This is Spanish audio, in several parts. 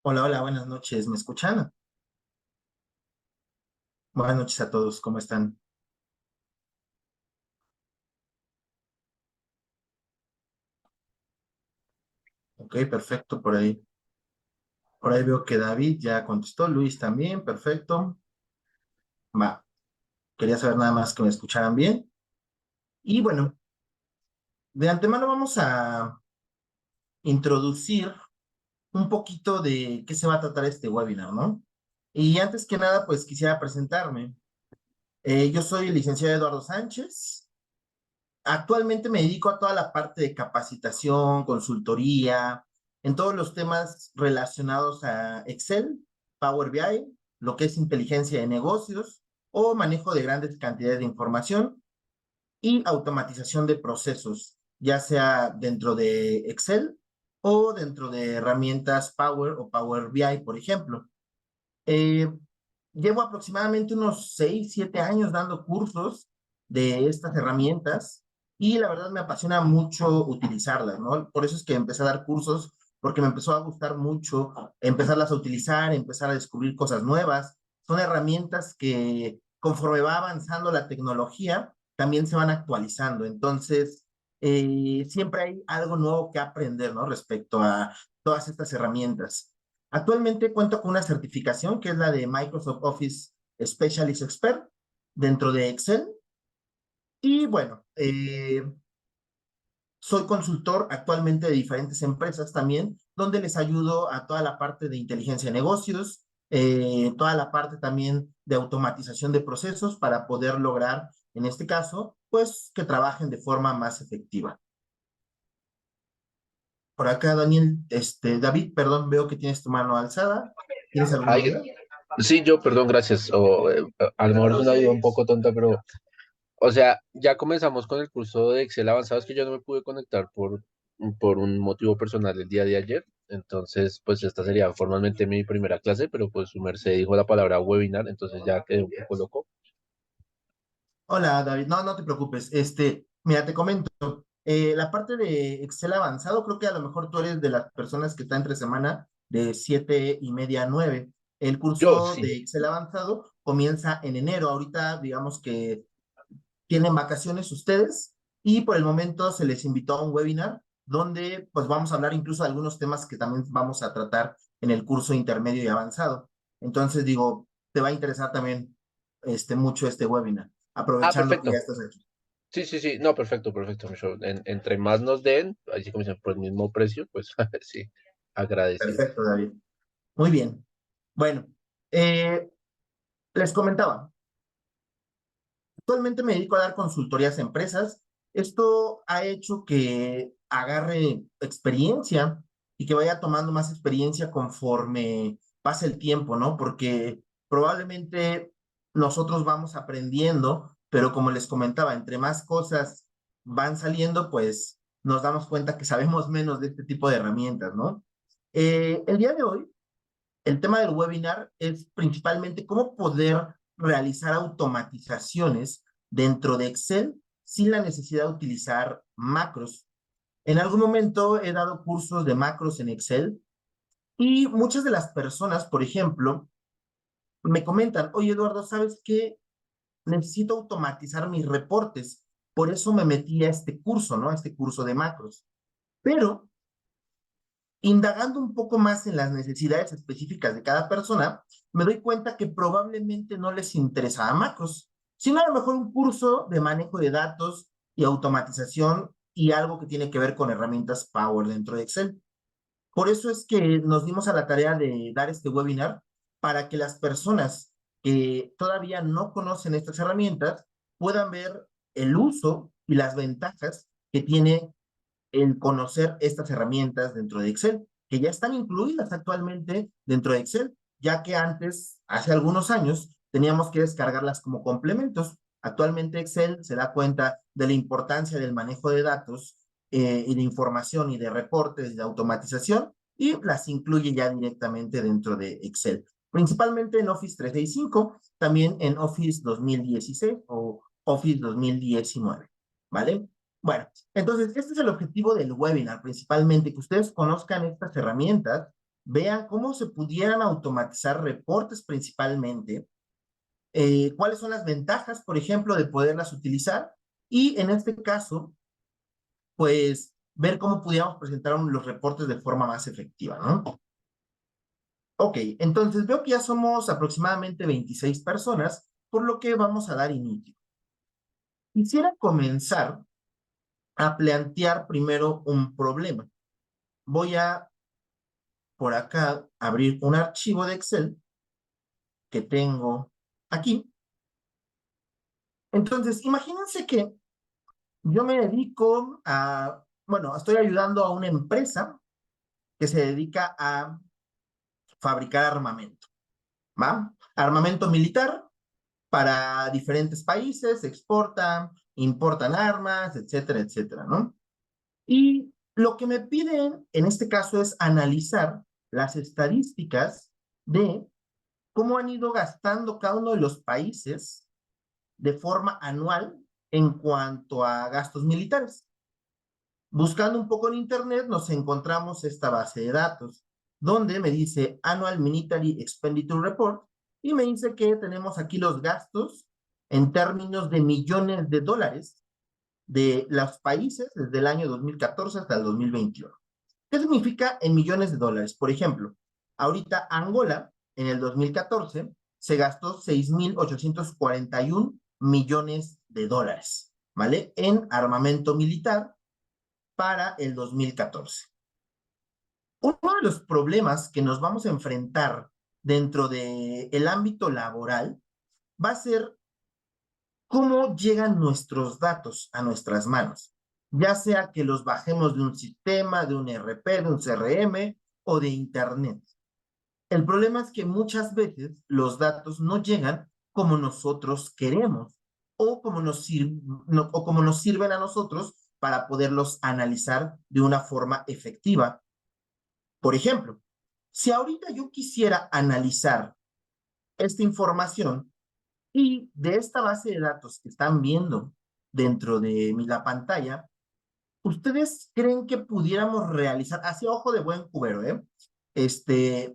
Hola, hola, buenas noches, ¿me escuchan? Buenas noches a todos, ¿cómo están? Ok, perfecto, por ahí veo que David ya contestó, Luis también, perfecto. Va, quería saber nada más que me escucharan bien. Y bueno, de antemano vamos a introducir un poquito de qué se va a tratar este webinar, ¿no? Y antes que nada, pues quisiera presentarme. Yo soy el licenciado Eduardo Sánchez. Actualmente me dedico a toda la parte de capacitación, consultoría, en todos los temas relacionados a Excel, Power BI, lo que es inteligencia de negocios o manejo de grandes cantidades de información y automatización de procesos, ya sea dentro de Excel o dentro de herramientas Power o Power BI, por ejemplo. Eh, Llevo aproximadamente unos 6, 7 años dando cursos de estas herramientas y la verdad me apasiona mucho utilizarlas, ¿no? Por eso es que empecé a dar cursos, porque me empezó a gustar mucho empezarlas a utilizar, empezar a descubrir cosas nuevas. Son herramientas que conforme va avanzando la tecnología, también se van actualizando. Entonces, siempre hay algo nuevo que aprender, ¿no? Respecto a todas estas herramientas. Actualmente cuento con una certificación que es la de Microsoft Office Specialist Expert dentro de Excel. Y bueno, soy consultor actualmente de diferentes empresas también, donde les ayudo a toda la parte de inteligencia de negocios, toda la parte también de automatización de procesos para poder lograr, en este caso, pues que trabajen de forma más efectiva. Por acá, Daniel, David, perdón, veo que tienes tu mano alzada. ¿Tienes alguna Ay, duda? sí, yo, perdón, gracias. A lo mejor es una duda un poco tonta, pero, o sea, ya comenzamos con el curso de Excel avanzado. Es que yo no me pude conectar por un motivo personal el día de ayer. Entonces, pues esta sería formalmente mi primera clase, pero pues su merced dijo la palabra webinar, entonces ya quedé un poco loco. Hola, David. No, no te preocupes. Mira, te comento. La parte de Excel avanzado, creo que a lo mejor tú eres de las personas que está entre semana de 7:30 a 9. El Yo curso sí. de Excel avanzado comienza en enero. Ahorita, digamos que tienen vacaciones ustedes y por el momento se les invitó a un webinar donde pues vamos a hablar incluso de algunos temas que también vamos a tratar en el curso intermedio y avanzado. Entonces digo, te va a interesar también mucho este webinar, Ah, aprovechando que ya perfecto. estás aquí. Sí, sí, sí. No, perfecto, perfecto. Entre más nos den, así como dicen, por el mismo precio, pues sí, agradecido. Perfecto, David. Muy bien. Bueno, eh, les comentaba, actualmente me dedico a dar consultorías a empresas. Esto ha hecho que agarre experiencia y que vaya tomando más experiencia conforme pasa el tiempo, ¿no? Porque probablemente nosotros vamos aprendiendo, pero como les comentaba, entre más cosas van saliendo, pues nos damos cuenta que sabemos menos de este tipo de herramientas, ¿no? El día de hoy el tema del webinar es principalmente cómo poder realizar automatizaciones dentro de Excel sin la necesidad de utilizar macros. En algún momento he dado cursos de macros en Excel y muchas de las personas, por ejemplo, me comentan, oye Eduardo, ¿sabes qué? Necesito automatizar mis reportes. Por eso me metí a este curso, ¿no? A este curso de macros. Pero indagando un poco más en las necesidades específicas de cada persona, me doy cuenta que probablemente no les interesaba macros, sino a lo mejor un curso de manejo de datos y automatización y algo que tiene que ver con herramientas Power dentro de Excel. Por eso es que nos dimos a la tarea de dar este webinar para que las personas que todavía no conocen estas herramientas puedan ver el uso y las ventajas que tiene el conocer estas herramientas dentro de Excel, que ya están incluidas actualmente dentro de Excel, ya que antes, hace algunos años, teníamos que descargarlas como complementos. Actualmente Excel se da cuenta de la importancia del manejo de datos y de información y de reportes y de automatización y las incluye ya directamente dentro de Excel, principalmente en Office 365, también en Office 2016 o Office 2019, ¿vale? Bueno, entonces, este es el objetivo del webinar, principalmente, que ustedes conozcan estas herramientas vean cómo se pudieran automatizar reportes principalmente, cuáles son las ventajas, por ejemplo, de poderlas utilizar y en este caso, pues ver cómo pudiéramos presentar los reportes de forma más efectiva, ¿no? Ok, entonces veo que ya somos aproximadamente 26 personas, por lo que vamos a dar inicio. Quisiera comenzar a plantear primero un problema. Voy a, por acá, abrir un archivo de Excel que tengo aquí. Entonces, imagínense que yo me dedico a, bueno, estoy ayudando a una empresa que se dedica a fabricar armamento, ¿va? Armamento militar para diferentes países, exportan, importan armas, etcétera, etcétera, ¿no? Y lo que me piden en este caso es analizar las estadísticas de cómo han ido gastando cada uno de los países de forma anual en cuanto a gastos militares. Buscando un poco en internet nos encontramos esta base de datos donde me dice Annual Military Expenditure Report y me dice que tenemos aquí los gastos en términos de millones de dólares de los países desde el año 2014 hasta el 2021. ¿Qué significa en millones de dólares? Por ejemplo, ahorita Angola en el 2014 se gastó 6.841 millones de dólares, ¿vale? En armamento militar para el 2014. Uno de los problemas que nos vamos a enfrentar dentro del ámbito laboral va a ser cómo llegan nuestros datos a nuestras manos, ya sea que los bajemos de un sistema, de un ERP, de un CRM o de Internet. El problema es que muchas veces los datos no llegan como nosotros queremos o como nos sirven a nosotros para poderlos analizar de una forma efectiva. Por ejemplo, si ahorita yo quisiera analizar esta información y de esta base de datos que están viendo dentro de la pantalla, ¿ustedes creen que pudiéramos realizar, así ojo de buen cubero,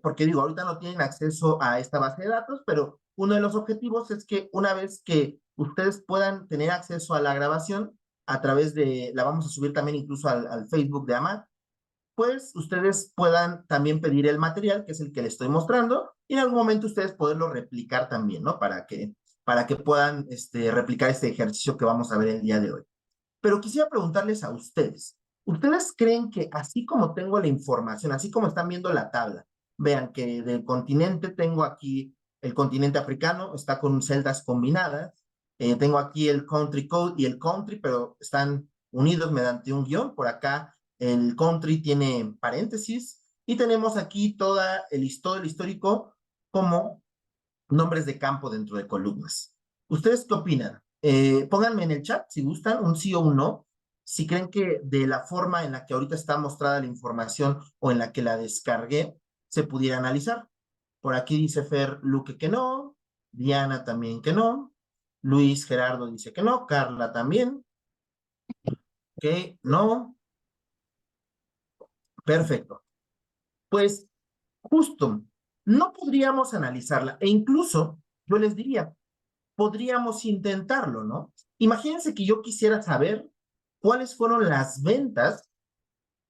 porque digo, ahorita no tienen acceso a esta base de datos, pero uno de los objetivos es que una vez que ustedes puedan tener acceso a la grabación, a través de, la vamos a subir también incluso al Facebook de AMAT, pues ustedes puedan también pedir el material, que es el que les estoy mostrando, y en algún momento ustedes poderlo replicar también, ¿no? Para que puedan replicar este ejercicio que vamos a ver el día de hoy. Pero quisiera preguntarles a ustedes, ¿ustedes creen que así como tengo la información, así como están viendo la tabla, vean que del continente tengo aquí el continente africano, está con celdas combinadas, tengo aquí el country code y el country, pero están unidos mediante un guión, por acá el country tiene paréntesis, y tenemos aquí todo el histórico como nombres de campo dentro de columnas. ¿Ustedes qué opinan? Pónganme en el chat si gustan un sí o un no, si creen que de la forma en la que ahorita está mostrada la información o en la que la descargué se pudiera analizar. Por aquí dice Fer Luque que no, Diana también que no, Luis Gerardo dice que no, Carla también, que no, perfecto. Pues justo, no podríamos analizarla e incluso yo les diría, podríamos intentarlo, ¿no? Imagínense que yo quisiera saber cuáles fueron las ventas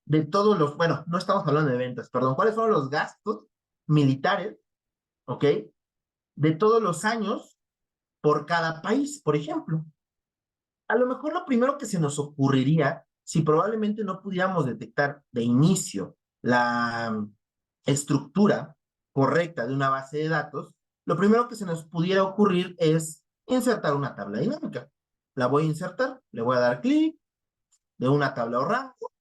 de todos los, bueno, no estamos hablando de ventas, perdón, cuáles fueron los gastos militares, ¿ok? De todos los años por cada país, por ejemplo. A lo mejor lo primero que se nos ocurriría, si probablemente no pudiéramos detectar de inicio la estructura correcta de una base de datos, lo primero que se nos pudiera ocurrir es insertar una tabla dinámica. La voy a insertar, le voy a dar clic de una tabla o rango,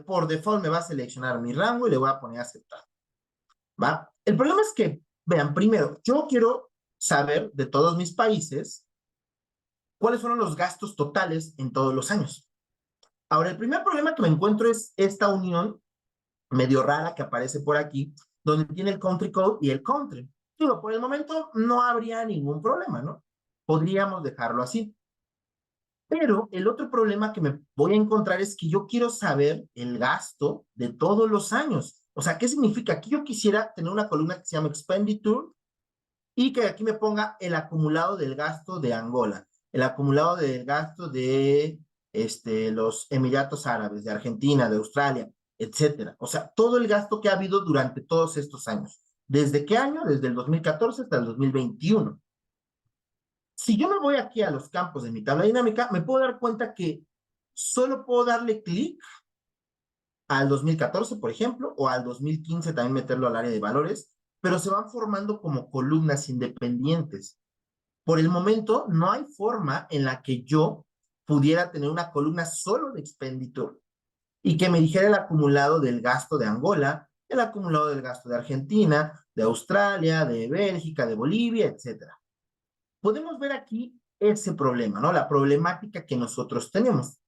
por default me va a seleccionar mi rango y le voy a poner aceptar, ¿va? El problema es que, vean, primero, yo quiero saber de todos mis países cuáles fueron los gastos totales en todos los años. Ahora, el primer problema que me encuentro es esta unión medio rara que aparece por aquí, donde tiene el country code y el country. Digo, por el momento no habría ningún problema, ¿no? Podríamos dejarlo así. Pero el otro problema que me voy a encontrar es que yo quiero saber el gasto de todos los años. O sea, ¿qué significa? Aquí yo quisiera tener una columna que se llama Expenditure y que aquí me ponga el acumulado del gasto de Angola, el acumulado del gasto de los Emiratos Árabes, de Argentina, de Australia, etcétera. O sea, todo el gasto que ha habido durante todos estos años. ¿Desde qué año? Desde el 2014 hasta el 2021. Si yo me voy aquí a los campos de mi tabla dinámica, me puedo dar cuenta que solo puedo darle clic al 2014, por ejemplo, o al 2015, también meterlo al área de valores, pero se van formando como columnas independientes. Por el momento, no hay forma en la que yo pudiera tener una columna solo de expenditure y que me dijera el acumulado del gasto de Angola, el acumulado del gasto de Argentina, de Australia, de Bélgica, de Bolivia, etcétera. Podemos ver aquí ese problema, ¿no? La problemática que nosotros tenemos.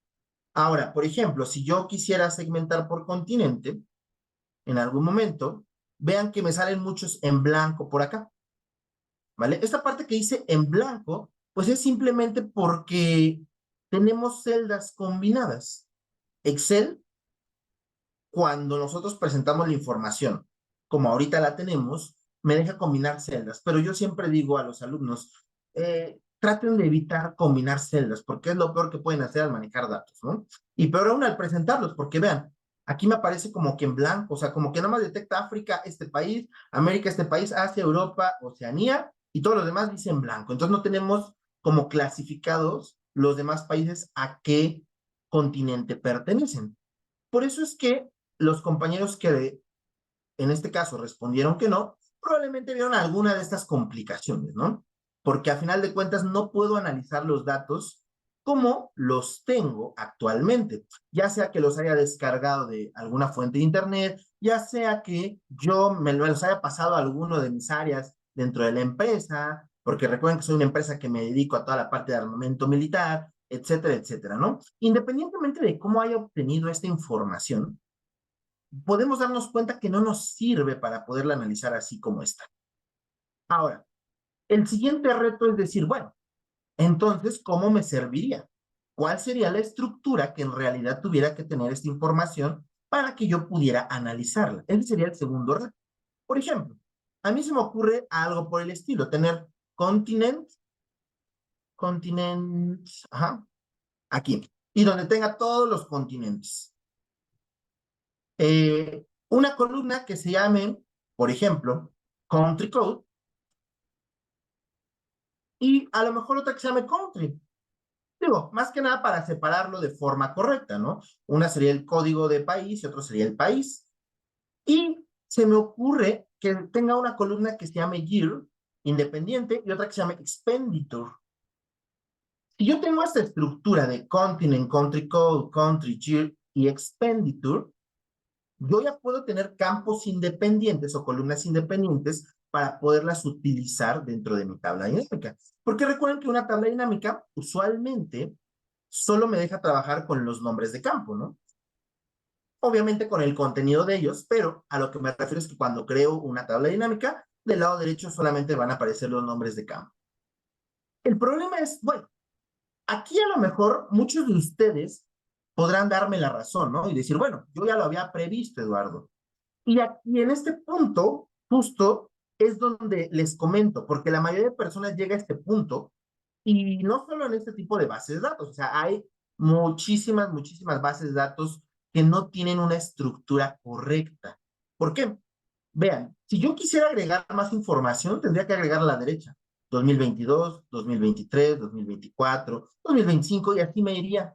Ahora, por ejemplo, si yo quisiera segmentar por continente, en algún momento, vean que me salen muchos en blanco por acá, ¿vale? Esta parte que dice en blanco, pues es simplemente porque tenemos celdas combinadas. Excel, cuando nosotros presentamos la información, como ahorita la tenemos, me deja combinar celdas, pero yo siempre digo a los alumnos, traten de evitar combinar celdas, porque es lo peor que pueden hacer al manejar datos, ¿no? Y peor aún al presentarlos, porque vean, aquí me aparece como que en blanco, o sea, como que nada más detecta África, este país, América, este país, Asia, Europa, Oceanía, y todos los demás dicen blanco. Entonces no tenemos como clasificados los demás países a qué continente pertenecen. Por eso es que los compañeros que en este caso respondieron que no, probablemente vieron alguna de estas complicaciones, ¿no? Porque a final de cuentas no puedo analizar los datos como los tengo actualmente, ya sea que los haya descargado de alguna fuente de internet, ya sea que yo me los haya pasado a alguno de mis áreas dentro de la empresa, porque recuerden que soy una empresa que me dedico a toda la parte de armamento militar, etcétera, etcétera, ¿no? Independientemente de cómo haya obtenido esta información, podemos darnos cuenta que no nos sirve para poderla analizar así como está. Ahora, el siguiente reto es decir, bueno, entonces, ¿cómo me serviría? ¿Cuál sería la estructura que en realidad tuviera que tener esta información para que yo pudiera analizarla? Ese sería el segundo reto. Por ejemplo, a mí se me ocurre algo por el estilo, tener continent, continent, ajá, aquí, y donde tenga todos los continentes. Una columna que se llame, por ejemplo, country code, y a lo mejor otra que se llame country. Digo, más que nada para separarlo de forma correcta, ¿no? Una sería el código de país y otro sería el país. Y se me ocurre que tenga una columna que se llame year, independiente, y otra que se llame expenditure. Si yo tengo esta estructura de continent, country code, country, year y expenditure, yo ya puedo tener campos independientes o columnas independientes para poderlas utilizar dentro de mi tabla dinámica. Porque recuerden que una tabla dinámica usualmente solo me deja trabajar con los nombres de campo, ¿no? Obviamente con el contenido de ellos, pero a lo que me refiero es que cuando creo una tabla dinámica, del lado derecho solamente van a aparecer los nombres de campo. El problema es, bueno, aquí a lo mejor muchos de ustedes podrán darme la razón, ¿no? Y decir, bueno, yo ya lo había previsto, Eduardo. Y aquí en este punto, justo, es donde les comento, porque la mayoría de personas llega a este punto, y no solo en este tipo de bases de datos, o sea, hay muchísimas, muchísimas bases de datos que no tienen una estructura correcta. ¿Por qué? Vean, si yo quisiera agregar más información, tendría que agregar a la derecha. 2022, 2023, 2024, 2025, y así me iría.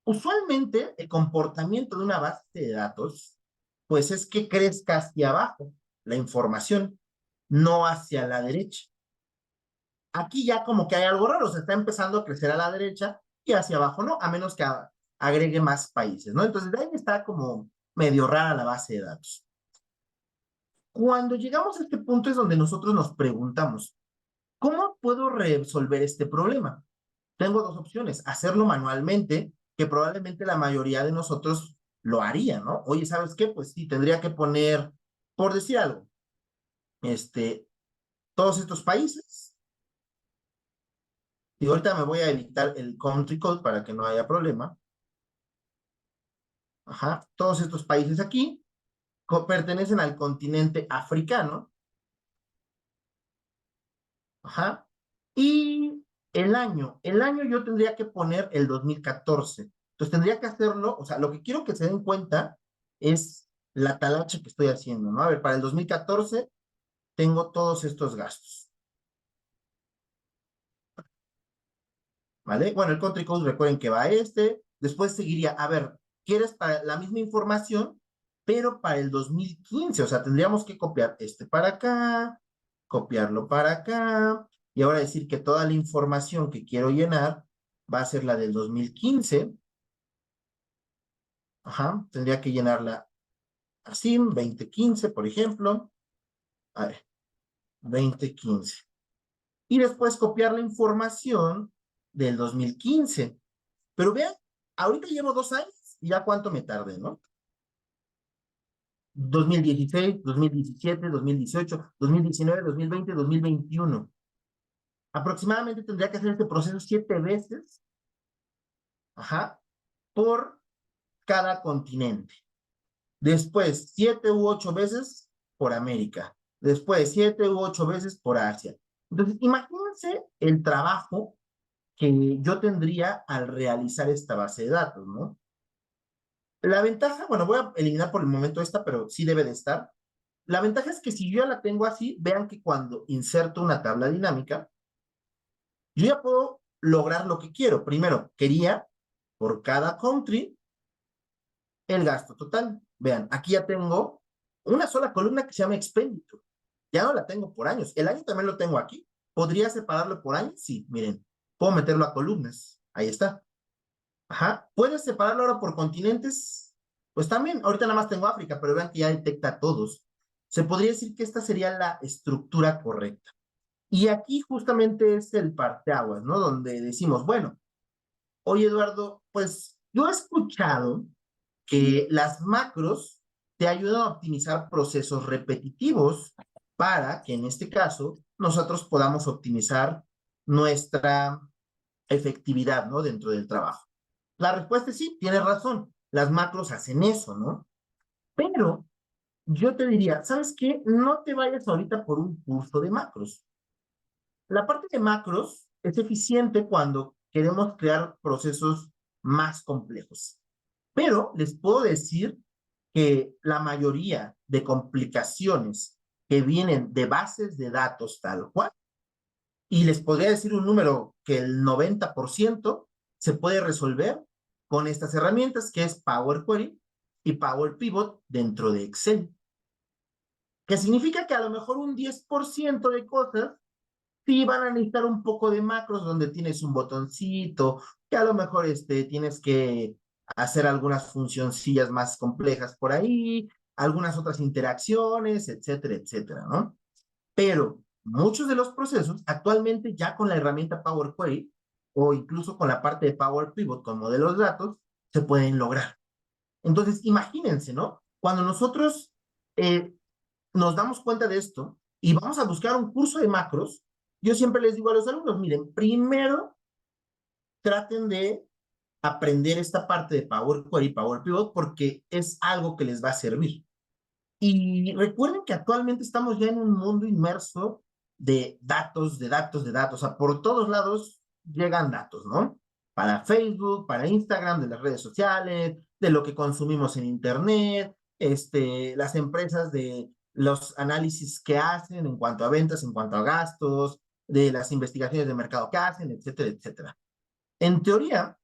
Usualmente, el comportamiento de una base de datos, pues es que crezca hacia abajo la información, no hacia la derecha. Aquí ya como que hay algo raro, se está empezando a crecer a la derecha y hacia abajo no, a menos que agregue más países, ¿no? Entonces, de ahí está como medio rara la base de datos. Cuando llegamos a este punto es donde nosotros nos preguntamos, ¿cómo puedo resolver este problema? Tengo dos opciones, hacerlo manualmente, que probablemente la mayoría de nosotros lo haría, ¿no? Oye, ¿sabes qué? Pues sí, tendría que poner, por decir algo, este, todos estos países, Y ahorita me voy a evitar el country code para que no haya problema. Ajá, todos estos países aquí pertenecen al continente africano. Ajá. Y el año yo tendría que poner el 2014. Entonces tendría que hacerlo, o sea, lo que quiero que se den cuenta es la talacha que estoy haciendo, ¿no? A ver, para el 2014 tengo todos estos gastos, ¿vale? Bueno, el country code recuerden que va a después seguiría, a ver, ¿quieres para la misma información, pero para el 2015? O sea, tendríamos que copiar este para acá, copiarlo para acá, y ahora decir que toda la información que quiero llenar va a ser la del 2015. Ajá, tendría que llenarla así, 2015, por ejemplo. A ver, 2015. Y después copiar la información del 2015. Pero vean, ahorita llevo 2 años y ya cuánto me tardé, ¿no? 2016, 2017, 2018, 2019, 2020, 2021. Aproximadamente tendría que hacer este proceso 7 veces, ajá, por cada continente. Después, 7 u 8 veces por América. Después, 7 u 8 veces por Asia. Entonces, imagínense el trabajo que yo tendría al realizar esta base de datos, ¿no? La ventaja, bueno, voy a eliminar por el momento esta, pero sí debe de estar. La ventaja es que si yo la tengo así, vean que cuando inserto una tabla dinámica, yo ya puedo lograr lo que quiero. Primero, quería por cada country el gasto total. Vean, aquí ya tengo una sola columna que se llama expenditure. Ya no la tengo por años. El año también lo tengo aquí. ¿Podría separarlo por años? Sí, miren. Puedo meterlo a columnas. Ahí está. Ajá. ¿Puedes separarlo ahora por continentes? Pues también. Ahorita nada más tengo África, pero vean que ya detecta a todos. Se podría decir que esta sería la estructura correcta. Y aquí justamente es el parteaguas, ¿no? Donde decimos, bueno, oye Eduardo, pues yo he escuchado que las macros te ayudan a optimizar procesos repetitivos para que en este caso nosotros podamos optimizar nuestra efectividad, ¿no? Dentro del trabajo. La respuesta es sí, tienes razón, las macros hacen eso, ¿no? Pero yo te diría, ¿sabes qué? No te vayas ahorita por un curso de macros. La parte de macros es eficiente cuando queremos crear procesos más complejos. Pero les puedo decir que la mayoría de complicaciones que vienen de bases de datos tal cual, y les podría decir un número que el 90% se puede resolver con estas herramientas que es Power Query y Power Pivot dentro de Excel. Que significa que a lo mejor un 10% de cosas sí van a necesitar un poco de macros donde tienes un botoncito, que a lo mejor tienes que hacer algunas funcioncillas más complejas por ahí, algunas otras interacciones, etcétera, etcétera, ¿no? Pero muchos de los procesos actualmente ya con la herramienta Power Query o incluso con la parte de Power Pivot con modelos de datos se pueden lograr. Entonces, imagínense, ¿no? Cuando nosotros eh, nos damos cuenta de esto y vamos a buscar un curso de macros, yo siempre les digo a los alumnos, miren, primero traten de aprender esta parte de Power Query, Power Pivot, porque es algo que les va a servir. Y recuerden que actualmente estamos ya en un mundo inmerso de datos, de datos, de datos. O sea, por todos lados llegan datos, ¿no? Para Facebook, para Instagram, de las redes sociales, de lo que consumimos en Internet, las empresas de los análisis que hacen en cuanto a ventas, en cuanto a gastos, de las investigaciones de mercado que hacen, etcétera, etcétera. En teoría,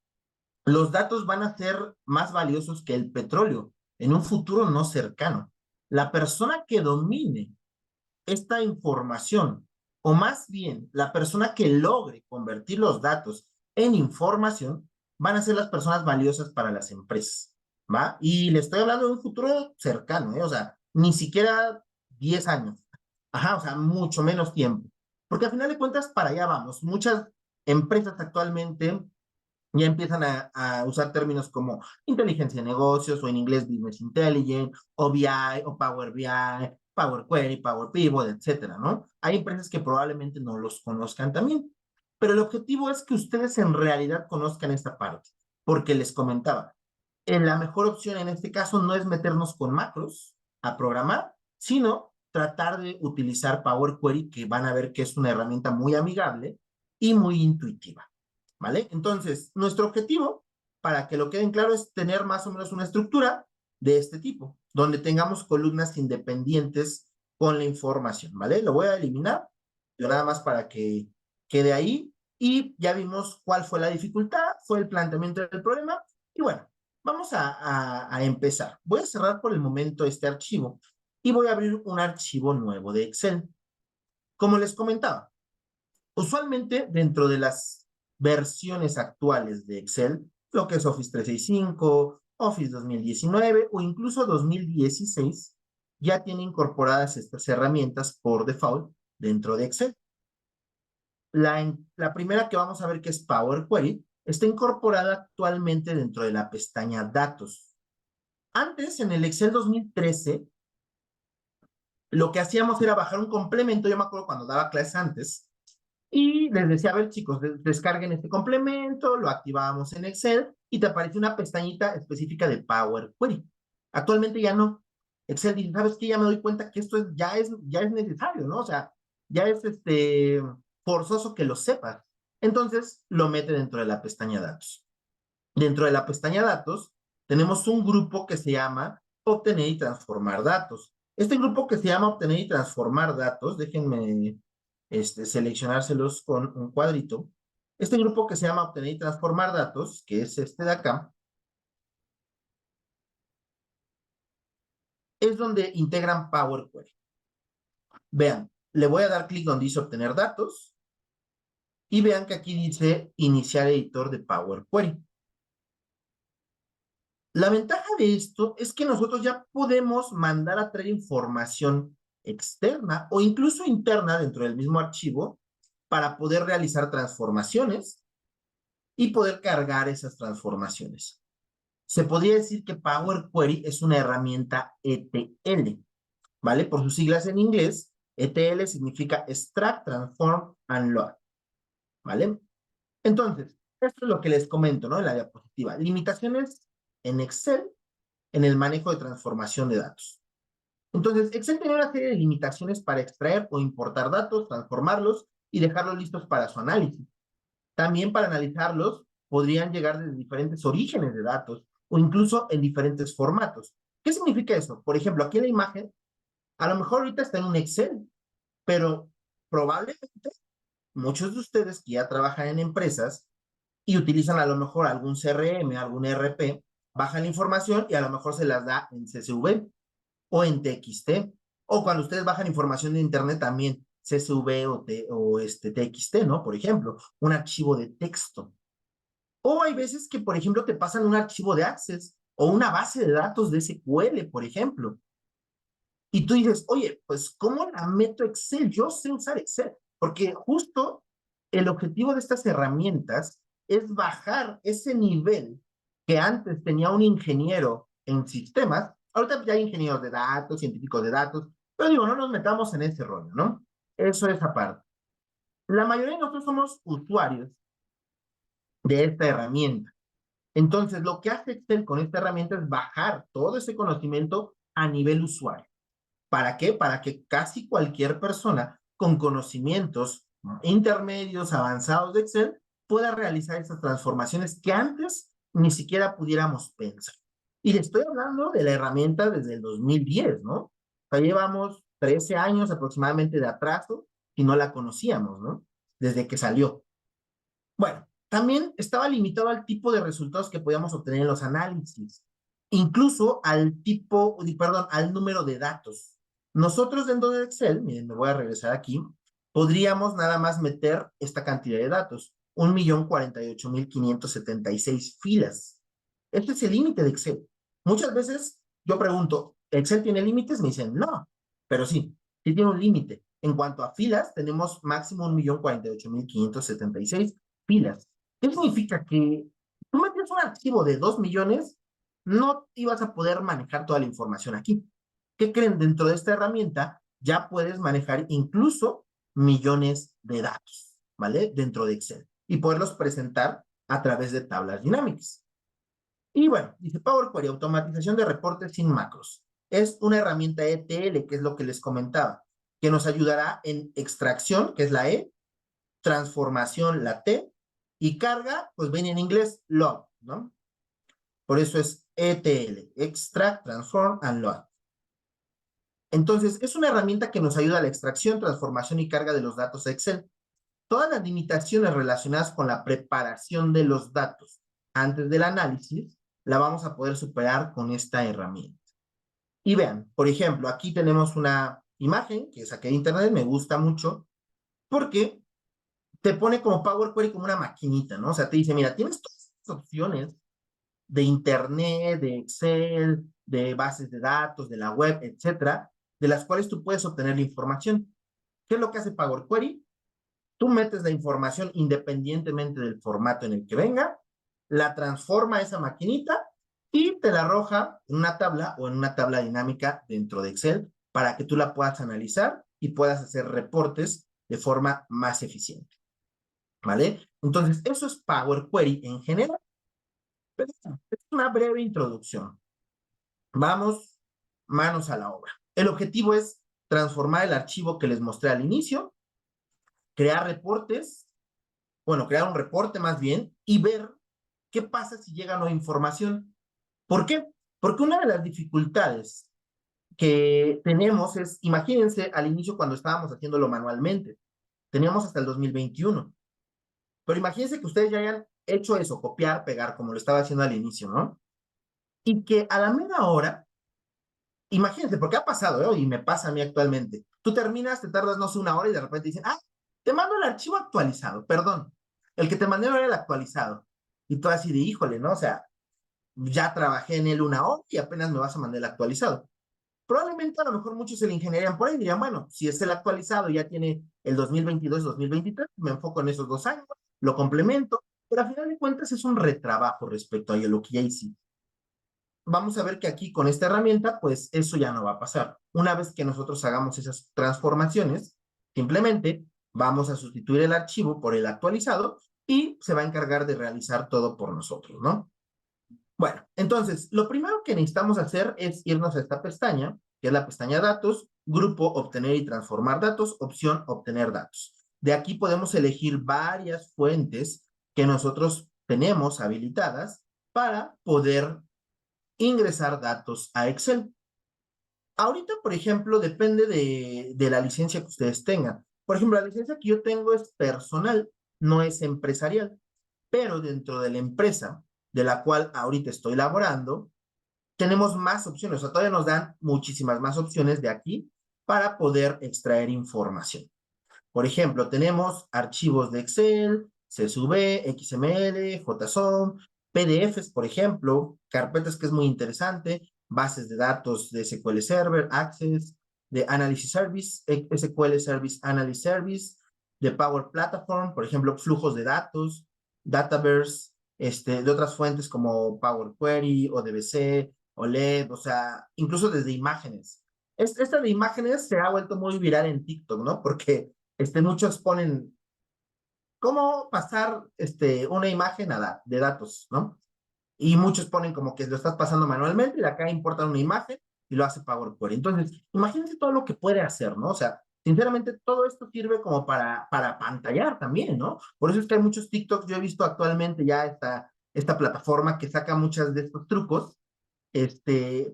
los datos van a ser más valiosos que el petróleo en un futuro no cercano. La persona que domine esta información, o más bien la persona que logre convertir los datos en información, van a ser las personas valiosas para las empresas, ¿va? Y le estoy hablando de un futuro cercano, ¿eh? O sea, ni siquiera 10 años. Ajá, o sea, mucho menos tiempo. Porque al final de cuentas, para allá vamos. Muchas empresas actualmente ya empiezan a usar términos como inteligencia de negocios o en inglés business intelligence o BI o Power BI, Power Query, Power Pivot, etcétera, ¿no? Hay empresas que probablemente no los conozcan también. pero el objetivo es que ustedes en realidad conozcan esta parte, porque les comentaba, la mejor opción en este caso no es meternos con macros a programar, sino tratar de utilizar Power Query, que van a ver que es una herramienta muy amigable y muy intuitiva, ¿vale? Entonces, nuestro objetivo, para que lo queden claro, es tener más o menos una estructura de este tipo, donde tengamos columnas independientes con la información, ¿vale? Lo voy a eliminar, yo nada más para que quede ahí, y ya vimos cuál fue la dificultad, fue el planteamiento del problema, y bueno, vamos a empezar. Voy a cerrar por el momento este archivo y voy a abrir un archivo nuevo de Excel. Como les comentaba, usualmente dentro de las versiones actuales de Excel, lo que es Office 365, Office 2019 o incluso 2016, ya tiene incorporadas estas herramientas por default dentro de Excel. La primera que vamos a ver, que es Power Query, está incorporada actualmente dentro de la pestaña Datos. Antes, en el Excel 2013, lo que hacíamos era bajar un complemento, yo me acuerdo cuando daba clases antes, y les decía, a ver chicos, descarguen este complemento, lo activábamos en Excel, y te aparece una pestañita específica de Power Query. Actualmente ya no. Excel dice, ¿sabes qué? Ya me doy cuenta que esto ya es necesario, ¿no? O sea, ya es forzoso que lo sepas. Entonces, lo mete dentro de la pestaña Datos. Dentro de la pestaña Datos, tenemos un grupo que se llama Obtener y Transformar Datos. Este grupo que se llama Obtener y Transformar Datos, déjenme seleccionárselos con un cuadrito. Este grupo que se llama Obtener y Transformar Datos, que es este de acá, es donde integran Power Query. Vean, le voy a dar clic donde dice Obtener Datos y vean que aquí dice Iniciar editor de Power Query. La ventaja de esto es que nosotros ya podemos mandar a traer información externa o incluso interna dentro del mismo archivo para poder realizar transformaciones y poder cargar esas transformaciones. Se podría decir que Power Query es una herramienta ETL, ¿vale? Por sus siglas en inglés, ETL significa Extract, Transform and Load, ¿vale? Entonces, esto es lo que les comento, ¿no? En la diapositiva. Limitaciones en Excel en el manejo de transformación de datos. Entonces, Excel tiene una serie de limitaciones para extraer o importar datos, transformarlos y dejarlos listos para su análisis. También para analizarlos podrían llegar desde diferentes orígenes de datos o incluso en diferentes formatos. ¿Qué significa eso? Por ejemplo, aquí en la imagen, a lo mejor ahorita está en un Excel, pero probablemente muchos de ustedes que ya trabajan en empresas y utilizan a lo mejor algún CRM, algún ERP, bajan la información y a lo mejor se las da en CSV o en TXT, o cuando ustedes bajan información de internet también, CSV o TXT, ¿no? Por ejemplo, un archivo de texto. O hay veces que, por ejemplo, te pasan un archivo de Access o una base de datos de SQL, por ejemplo. Y tú dices, oye, pues, ¿cómo la meto a Excel? Yo sé usar Excel, porque justo el objetivo de estas herramientas es bajar ese nivel que antes tenía un ingeniero en sistemas. Ahorita ya hay ingenieros de datos, científicos de datos, pero digo, no nos metamos en ese rollo, ¿no? Eso es aparte. La mayoría de nosotros somos usuarios de esta herramienta. Entonces, lo que hace Excel con esta herramienta es bajar todo ese conocimiento a nivel usuario. ¿Para qué? Para que casi cualquier persona con conocimientos intermedios, avanzados de Excel, pueda realizar esas transformaciones que antes ni siquiera pudiéramos pensar. Y le estoy hablando de la herramienta desde el 2010, ¿no? O sea, llevamos 13 años aproximadamente de atraso y no la conocíamos, ¿no? Desde que salió. Bueno, también estaba limitado al tipo de resultados que podíamos obtener en los análisis, incluso al tipo, perdón, al número de datos. Nosotros dentro de Excel, miren, me voy a regresar aquí, podríamos nada más meter esta cantidad de datos, 1.048.576 filas. Este es el límite de Excel. Muchas veces yo pregunto, ¿Excel tiene límites? Me dicen, no, pero sí, sí tiene un límite. En cuanto a filas, tenemos máximo 1.048.576 filas. ¿Qué significa? Que tú metes un archivo de 2 millones, no ibas a poder manejar toda la información aquí. ¿Qué creen? Dentro de esta herramienta ya puedes manejar incluso millones de datos. ¿vale? Dentro de Excel y poderlos presentar a través de tablas dinámicas. Y bueno, dice Power Query, automatización de reportes sin macros. Es una herramienta ETL, que es lo que les comentaba, que nos ayudará en extracción, que es la E, transformación, la T, y carga, pues viene en inglés, load, ¿no? Por eso es ETL, Extract, Transform and Load. Entonces, es una herramienta que nos ayuda a la extracción, transformación y carga de los datos a Excel. Todas las limitaciones relacionadas con la preparación de los datos antes del análisis, la vamos a poder superar con esta herramienta. Y vean, por ejemplo, aquí tenemos una imagen que saqué de internet, me gusta mucho, porque te pone como Power Query como una maquinita, ¿no? O sea, te dice, mira, tienes todas estas opciones de internet, de Excel, de bases de datos, de la web, etcétera, de las cuales tú puedes obtener la información. ¿Qué es lo que hace Power Query? Tú metes la información independientemente del formato en el que venga, la transforma a esa maquinita y te la arroja en una tabla o en una tabla dinámica dentro de Excel para que tú la puedas analizar y puedas hacer reportes de forma más eficiente. ¿Vale? Entonces, eso es Power Query en general. Pero es una breve introducción. Vamos, manos a la obra. El objetivo es transformar el archivo que les mostré al inicio, crear reportes, bueno, crear un reporte más bien, y ver qué pasa si llega nueva información. ¿Por qué? Porque una de las dificultades que tenemos es, imagínense al inicio cuando estábamos haciéndolo manualmente, teníamos hasta el 2021, pero imagínense que ustedes ya hayan hecho eso, copiar, pegar, como lo estaba haciendo al inicio, ¿no? Y que a la mera hora, imagínense, porque ha pasado, ¿eh? Y me pasa a mí actualmente, tú terminas, te tardas, no sé, una hora y de repente dicen, ah, te mando el archivo actualizado, perdón, el que te mandé no era el actualizado. Y tú así de, híjole, ¿no? O sea, ya trabajé en él una hora y apenas me vas a mandar el actualizado. Probablemente a lo mejor muchos se le ingenierían por ahí y dirían, bueno, si es el actualizado, ya tiene el 2022-2023, me enfoco en esos 2 años, lo complemento, pero a final de cuentas es un retrabajo respecto a lo que ya hice. Vamos a ver que aquí con esta herramienta, pues eso ya no va a pasar. Una vez que nosotros hagamos esas transformaciones, simplemente vamos a sustituir el archivo por el actualizado y se va a encargar de realizar todo por nosotros, ¿no? Bueno, entonces, lo primero que necesitamos hacer es irnos a esta pestaña, que es la pestaña Datos, Grupo Obtener y Transformar Datos, opción Obtener Datos. De aquí podemos elegir varias fuentes que nosotros tenemos habilitadas para poder ingresar datos a Excel. Ahorita, por ejemplo, depende de la licencia que ustedes tengan. Por ejemplo, la licencia que yo tengo es personal, no es empresarial, pero dentro de la empresa de la cual ahorita estoy laborando, tenemos más opciones, o sea, todavía nos dan muchísimas más opciones de aquí para poder extraer información. Por ejemplo, tenemos archivos de Excel, CSV, XML, JSON, PDFs, por ejemplo, carpetas que es muy interesante, bases de datos de SQL Server, Access, de Analysis Service, SQL Service Analysis Service, de Power Platform, por ejemplo, flujos de datos, Dataverse, de otras fuentes como Power Query, ODBC, OLED, o sea, incluso desde imágenes. Esta de imágenes se ha vuelto muy viral en TikTok, ¿no? Porque muchos ponen cómo pasar una imagen de datos, ¿no? Y muchos ponen como que lo estás pasando manualmente y de acá importan una imagen y lo hace Power Query. Entonces, imagínense todo lo que puede hacer, ¿no? O sea, sinceramente, todo esto sirve como para pantallar también, ¿no? Por eso es que hay muchos TikToks, yo he visto actualmente ya esta plataforma que saca muchos de estos trucos,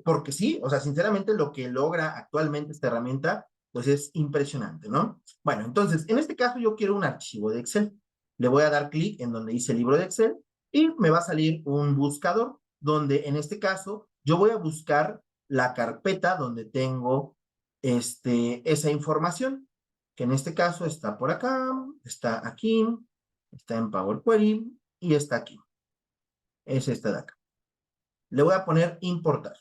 porque sí, o sea, sinceramente lo que logra actualmente esta herramienta, pues es impresionante, ¿no? Bueno, entonces, en este caso yo quiero un archivo de Excel. Le voy a dar clic en donde dice libro de Excel y me va a salir un buscador donde en este caso yo voy a buscar la carpeta donde tengo esa información, que en este caso está por acá, está aquí, está en Power Query y está aquí. Es esta de acá. Le voy a poner importar.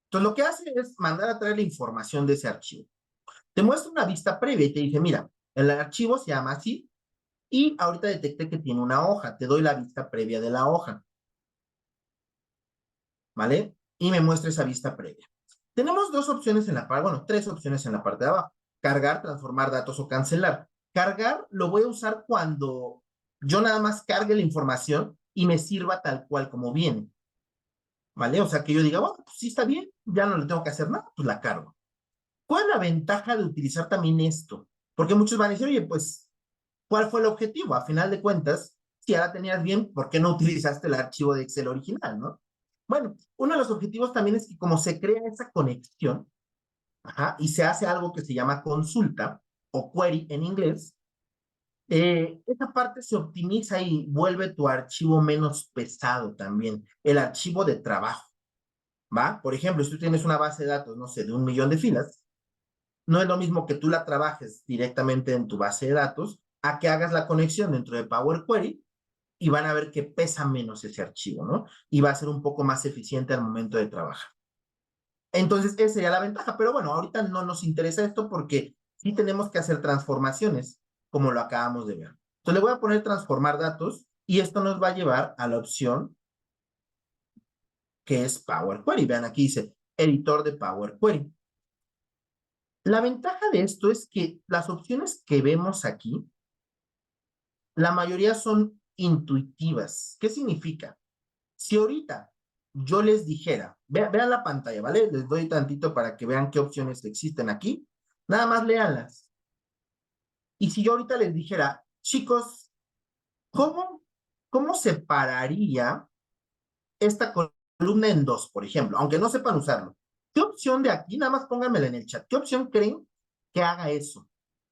Entonces, lo que hace es mandar a traer la información de ese archivo. Te muestra una vista previa y te dice, mira, el archivo se llama así y ahorita detecté que tiene una hoja. Te doy la vista previa de la hoja, ¿vale? Y me muestra esa vista previa. Tenemos dos opciones en la parte, bueno, tres opciones en la parte de abajo. Cargar, transformar datos o cancelar. Cargar lo voy a usar cuando yo nada más cargue la información y me sirva tal cual como viene. ¿Vale? O sea, que yo diga, bueno, pues sí está bien, ya no le tengo que hacer nada, pues la cargo. ¿Cuál es la ventaja de utilizar también esto? Porque muchos van a decir, oye, pues, ¿cuál fue el objetivo? A final de cuentas, si ya la tenías bien, ¿por qué no utilizaste el archivo de Excel original, no? Bueno, uno de los objetivos también es que como se crea esa conexión, ajá, y se hace algo que se llama consulta o query en inglés, esa parte se optimiza y vuelve tu archivo menos pesado también, el archivo de trabajo, ¿va? Por ejemplo, si tú tienes una base de datos, no sé, de 1 millón de filas, no es lo mismo que tú la trabajes directamente en tu base de datos a que hagas la conexión dentro de Power Query y van a ver que pesa menos ese archivo, ¿no? Y va a ser un poco más eficiente al momento de trabajar. Entonces, esa sería la ventaja, pero bueno, ahorita no nos interesa esto porque sí tenemos que hacer transformaciones, como lo acabamos de ver. Entonces, le voy a poner transformar datos y esto nos va a llevar a la opción que es Power Query. Vean, aquí dice editor de Power Query. La ventaja de esto es que las opciones que vemos aquí, la mayoría son intuitivas. ¿Qué significa? Si ahorita yo les dijera, vean la pantalla, ¿vale? Les doy tantito para que vean qué opciones existen aquí. Nada más léanlas. Y si yo ahorita les dijera, chicos, ¿cómo, cómo separaría esta columna en dos, por ejemplo? Aunque no sepan usarlo. ¿Qué opción de aquí? Nada más pónganmela en el chat. ¿Qué opción creen que haga eso?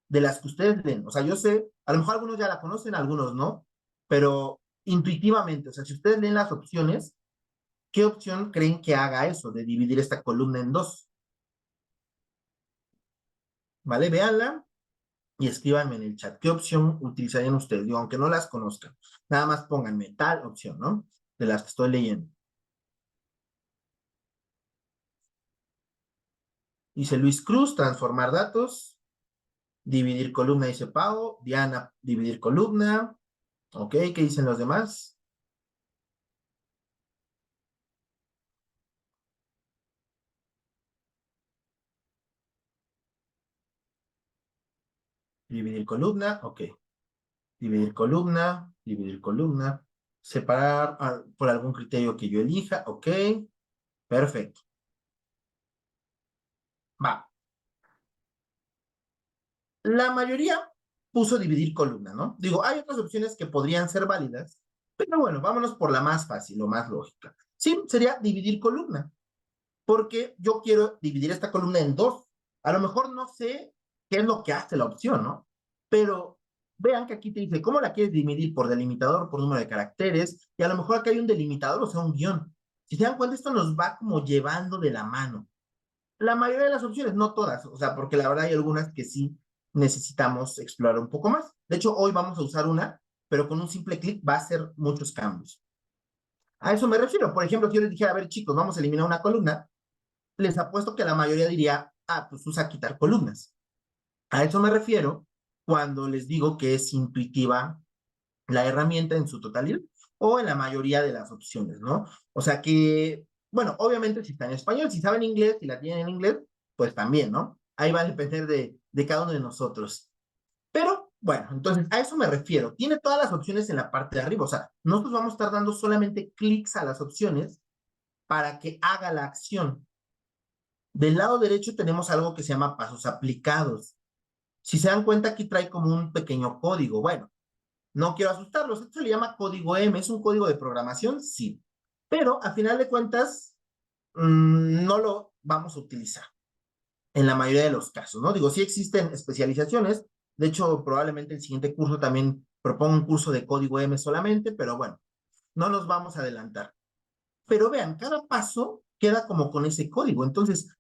De las que ustedes leen. O sea, yo sé, a lo mejor algunos ya la conocen, algunos no, pero intuitivamente, o sea, si ustedes leen las opciones, ¿qué opción creen que haga eso de dividir esta columna en dos? ¿Vale? Véanla y escríbanme en el chat. ¿Qué opción utilizarían ustedes? Digo, aunque no las conozcan. Nada más pónganme tal opción, ¿no? De las que estoy leyendo. Dice Luis Cruz, transformar datos. Dividir columna, dice Pau. Diana, dividir columna. Ok, ¿qué dicen los demás? Dividir columna, ok. Dividir columna, dividir columna. Separar por algún criterio que yo elija, ok. Perfecto. Va. La mayoría puso dividir columna, ¿no? Digo, hay otras opciones que podrían ser válidas, pero bueno, vámonos por la más fácil o más lógica. Sí, sería dividir columna, porque yo quiero dividir esta columna en dos. A lo mejor no sé qué es lo que hace la opción, ¿no? Pero vean que aquí te dice cómo la quieres dividir por delimitador, por número de caracteres, y a lo mejor aquí hay un delimitador, o sea, un guión. Si se dan cuenta, esto nos va como llevando de la mano. La mayoría de las opciones, no todas, o sea, porque la verdad hay algunas que sí necesitamos explorar un poco más. De hecho, hoy vamos a usar una, pero con un simple clic va a hacer muchos cambios. A eso me refiero. Por ejemplo, si yo les dijera, a ver, chicos, vamos a eliminar una columna, les apuesto que la mayoría diría, ah, pues usa quitar columnas. A eso me refiero cuando les digo que es intuitiva la herramienta en su totalidad o en la mayoría de las opciones, ¿no? O sea que, bueno, obviamente si está en español, si saben inglés, si la tienen en inglés, pues también, ¿no? Ahí va a depender de cada uno de nosotros. Pero, bueno, entonces a eso me refiero. Tiene todas las opciones en la parte de arriba. O sea, nosotros vamos a estar dando solamente clics a las opciones para que haga la acción. Del lado derecho tenemos algo que se llama pasos aplicados. Si se dan cuenta, aquí trae como un pequeño código. Bueno, no quiero asustarlos, esto se le llama código M, ¿es un código de programación? Sí. Pero a final de cuentas, no lo vamos a utilizar en la mayoría de los casos, ¿no? Digo, sí existen especializaciones, de hecho, probablemente el siguiente curso también proponga un curso de código M solamente, pero bueno, no nos vamos a adelantar. Pero vean, cada paso queda como con ese código. Entonces,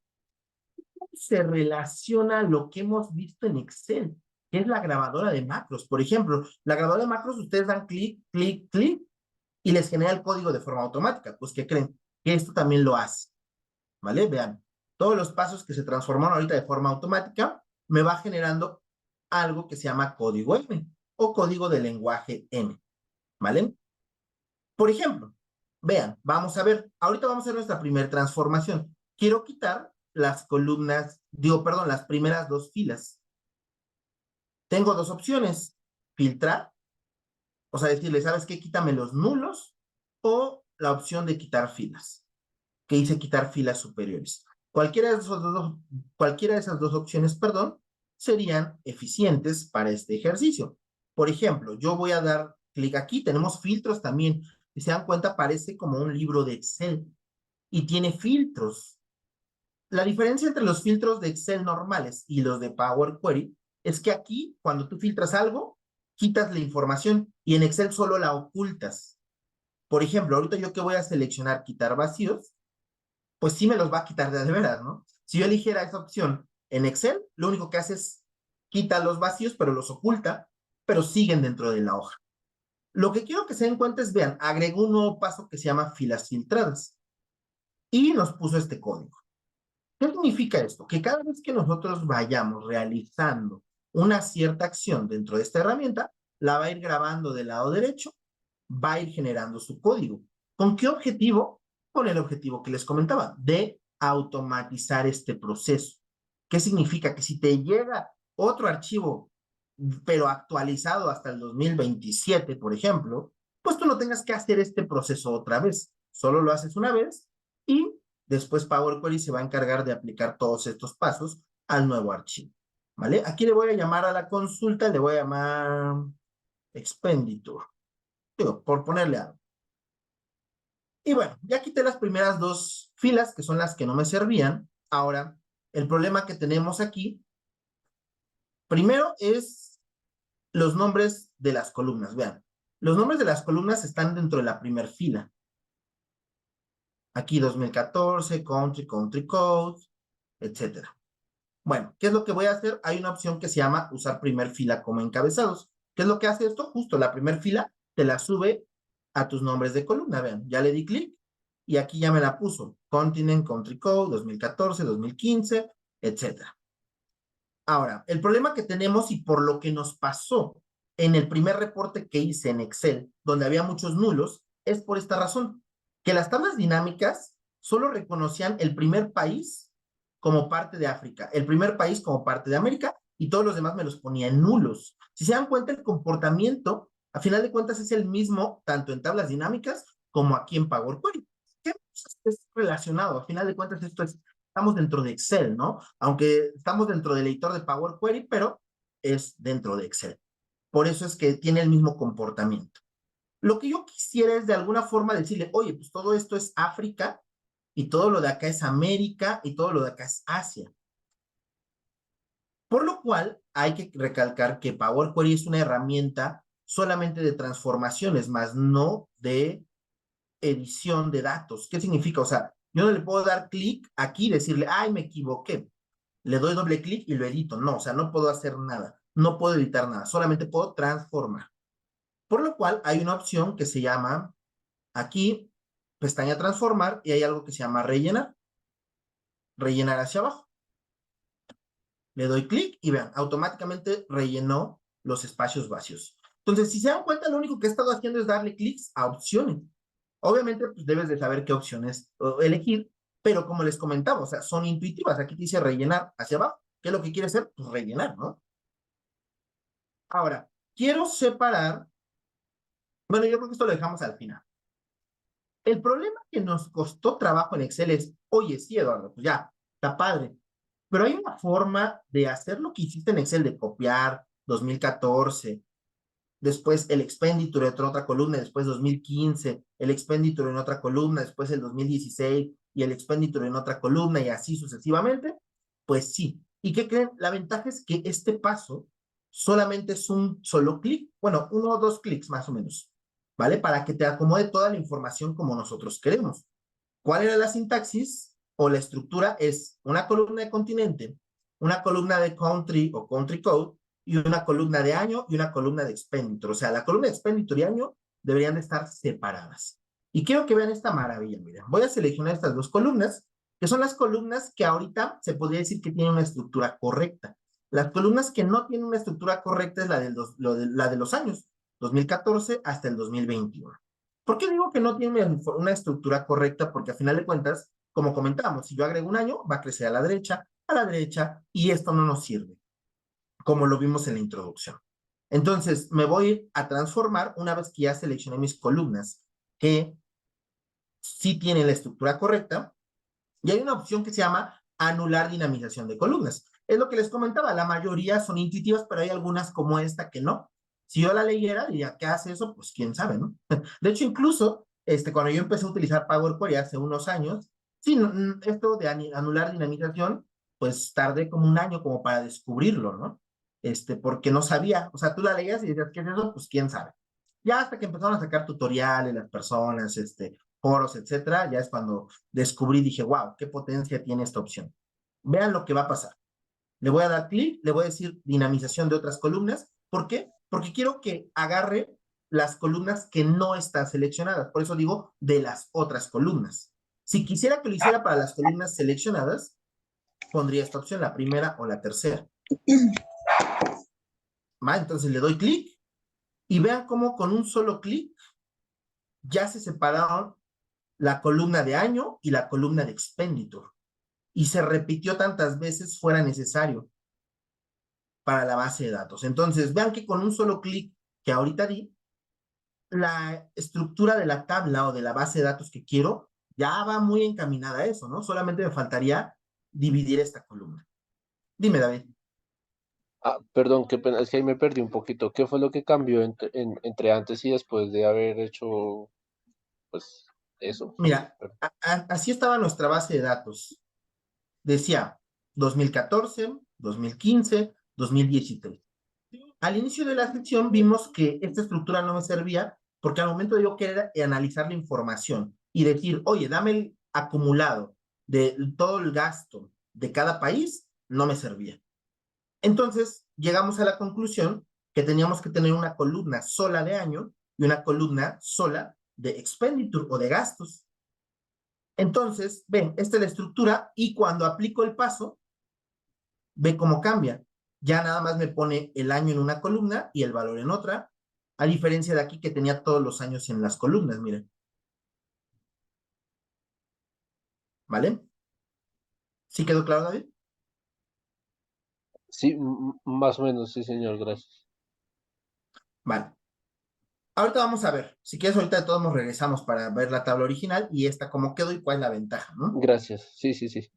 ¿cómo se relaciona lo que hemos visto en Excel? Que es la grabadora de macros. Por ejemplo, la grabadora de macros, ustedes dan clic, clic, clic, y les genera el código de forma automática. Pues, ¿qué creen? Que esto también lo hace, ¿vale? Vean, todos los pasos que se transformaron ahorita de forma automática, me va generando algo que se llama código M o código de lenguaje M, ¿vale? Por ejemplo, vean, vamos a ver, ahorita vamos a hacer nuestra primera transformación. Quiero quitar las columnas, digo, perdón, las primeras dos filas. Tengo dos opciones, filtrar, o sea, decirle, ¿sabes qué? Quítame los nulos, o la opción de quitar filas, que dice quitar filas superiores. Cualquiera de esas dos opciones, perdón, serían eficientes para este ejercicio. Por ejemplo, yo voy a dar clic aquí, tenemos filtros también. Si se dan cuenta, parece como un libro de Excel y tiene filtros. La diferencia entre los filtros de Excel normales y los de Power Query es que aquí, cuando tú filtras algo, quitas la información y en Excel solo la ocultas. Por ejemplo, ahorita yo que voy a seleccionar quitar vacíos, pues sí me los va a quitar de veras, ¿no? Si yo eligiera esa opción en Excel, lo único que hace es quita los vacíos, pero los oculta, pero siguen dentro de la hoja. Lo que quiero que se den cuenta es, vean, agregó un nuevo paso que se llama filas filtradas y nos puso este código. ¿Qué significa esto? Que cada vez que nosotros vayamos realizando una cierta acción dentro de esta herramienta, la va a ir grabando del lado derecho, va a ir generando su código. ¿Con qué objetivo? Con el objetivo que les comentaba, de automatizar este proceso. ¿Qué significa? Que si te llega otro archivo, pero actualizado hasta el 2027, por ejemplo, pues tú no tengas que hacer este proceso otra vez. Solo lo haces una vez y después Power Query se va a encargar de aplicar todos estos pasos al nuevo archivo. ¿Vale? Aquí le voy a llamar a la consulta, le voy a llamar expenditure. Digo, por ponerle algo. Y bueno, ya quité las primeras dos filas, que son las que no me servían. Ahora, el problema que tenemos aquí, primero es los nombres de las columnas. Vean, los nombres de las columnas están dentro de la primera fila. Aquí 2014, country code, etcétera. Bueno, ¿qué es lo que voy a hacer? Hay una opción que se llama usar primer fila como encabezados. ¿Qué es lo que hace esto? Justo la primera fila te la sube a tus nombres de columna. Vean, ya le di clic y aquí ya me la puso. Continent, Country Code, 2014, 2015, etcétera. Ahora, el problema que tenemos y por lo que nos pasó en el primer reporte que hice en Excel, donde había muchos nulos, es por esta razón, que las tablas dinámicas solo reconocían el primer país como parte de África, el primer país como parte de América, y todos los demás me los ponía en nulos. Si se dan cuenta, el comportamiento, a final de cuentas, es el mismo tanto en tablas dinámicas como aquí en Power Query. ¿Qué es relacionado? A final de cuentas, esto es estamos dentro de Excel, ¿no? Aunque estamos dentro del editor de Power Query, pero es dentro de Excel. Por eso es que tiene el mismo comportamiento. Lo que yo quisiera es de alguna forma decirle, oye, pues todo esto es África y todo lo de acá es América y todo lo de acá es Asia. Por lo cual hay que recalcar que Power Query es una herramienta solamente de transformaciones, más no de edición de datos. ¿Qué significa? O sea, yo no le puedo dar clic aquí y decirle, ay, me equivoqué. Le doy doble clic y lo edito. No, o sea, no puedo hacer nada. No puedo editar nada. Solamente puedo transformar. Por lo cual hay una opción que se llama aquí, pestaña transformar, y hay algo que se llama rellenar. Rellenar hacia abajo. Le doy clic y vean, automáticamente rellenó los espacios vacíos. Entonces, si se dan cuenta, lo único que he estado haciendo es darle clics a opciones. Obviamente, pues debes de saber qué opciones elegir, pero como les comentaba, o sea, son intuitivas. Aquí dice rellenar hacia abajo. ¿Qué es lo que quiere hacer? Pues rellenar, ¿no? Ahora, quiero separar, bueno, yo creo que esto lo dejamos al final. El problema que nos costó trabajo en Excel es, oye, sí, Eduardo, pues ya, está padre, pero hay una forma de hacer lo que hiciste en Excel, de copiar 2014, después el expenditure en otra columna, después 2015, el expenditure en otra columna, después el 2016 y el expenditure en otra columna y así sucesivamente. Pues sí. ¿Y qué creen? La ventaja es que este paso solamente es un solo clic, bueno, uno o dos clics más o menos, ¿vale? Para que te acomode toda la información como nosotros queremos. ¿Cuál era la sintaxis o la estructura? Es una columna de continente, una columna de country o country code y una columna de año y una columna de expenditure. O sea, la columna de expenditure y año deberían de estar separadas. Y quiero que vean esta maravilla. Miren, voy a seleccionar estas dos columnas, que son las columnas que ahorita se podría decir que tienen una estructura correcta. Las columnas que no tienen una estructura correcta es la de los años, 2014 hasta el 2021. ¿Por qué digo que no tiene una estructura correcta? Porque a final de cuentas, como comentábamos, si yo agrego un año, va a crecer a la derecha, y esto no nos sirve, como lo vimos en la introducción. Entonces, me voy a transformar una vez que ya seleccioné mis columnas, que sí tienen la estructura correcta, y hay una opción que se llama anular dinamización de columnas. Es lo que les comentaba, la mayoría son intuitivas, pero hay algunas como esta que no. Si yo la leyera, diría, ¿qué hace eso? Pues quién sabe, ¿no? De hecho, incluso, cuando yo empecé a utilizar Power Query hace unos años, sí, esto de anular dinamización, pues tardé como un año como para descubrirlo, ¿no? Porque no sabía, o sea, tú la leías y decías, ¿qué es eso? Pues quién sabe. Ya hasta que empezaron a sacar tutoriales las personas, foros, etcétera, ya es cuando descubrí, dije, wow, qué potencia tiene esta opción. Vean lo que va a pasar. Le voy a dar clic, le voy a decir dinamización de otras columnas. ¿Por qué? Porque quiero que agarre las columnas que no están seleccionadas. Por eso digo de las otras columnas. Si quisiera que lo hiciera para las columnas seleccionadas, pondría esta opción, la primera o la tercera. ¿Va? Entonces le doy clic y vean cómo con un solo clic ya se separaron la columna de año y la columna de expenditure. Y se repitió tantas veces fuera necesario para la base de datos. Entonces, vean que con un solo clic que ahorita di, la estructura de la tabla o de la base de datos que quiero ya va muy encaminada a eso, ¿no? Solamente me faltaría dividir esta columna. Dime, David. Ah, perdón, qué pena, es que ahí me perdí un poquito. ¿Qué fue lo que cambió entre antes y después de haber hecho, pues, eso? Mira, así estaba nuestra base de datos. Decía 2014, 2015, 2013. Al inicio de la sección vimos que esta estructura no me servía porque al momento de yo querer analizar la información y decir, oye, dame el acumulado de todo el gasto de cada país, no me servía. Entonces llegamos a la conclusión que teníamos que tener una columna sola de año y una columna sola de expenditure o de gastos. Entonces, ven, esta es la estructura y cuando aplico el paso, ve cómo cambia. Ya nada más me pone el año en una columna y el valor en otra, a diferencia de aquí que tenía todos los años en las columnas, miren. ¿Vale? ¿Sí quedó claro, David? Sí, más o menos, sí, señor, gracias. Vale. Ahorita vamos a ver. Si quieres, ahorita de todos nos regresamos para ver la tabla original y esta cómo quedó y cuál es la ventaja, ¿no? Gracias, sí, sí, sí.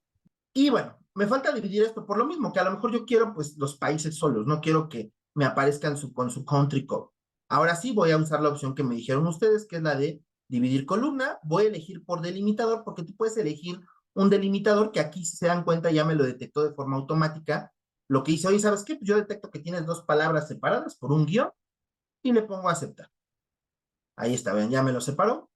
Y bueno, me falta dividir esto por lo mismo, que a lo mejor yo quiero pues los países solos, no quiero que me aparezcan con su country code. Ahora sí voy a usar la opción que me dijeron ustedes, que es la de dividir columna. Voy a elegir por delimitador, porque tú puedes elegir un delimitador que aquí, si se dan cuenta, ya me lo detectó de forma automática. Lo que hice hoy, ¿sabes qué? Pues yo detecto que tienes dos palabras separadas por un guión y le pongo a aceptar. Ahí está, ven, ya me lo separó.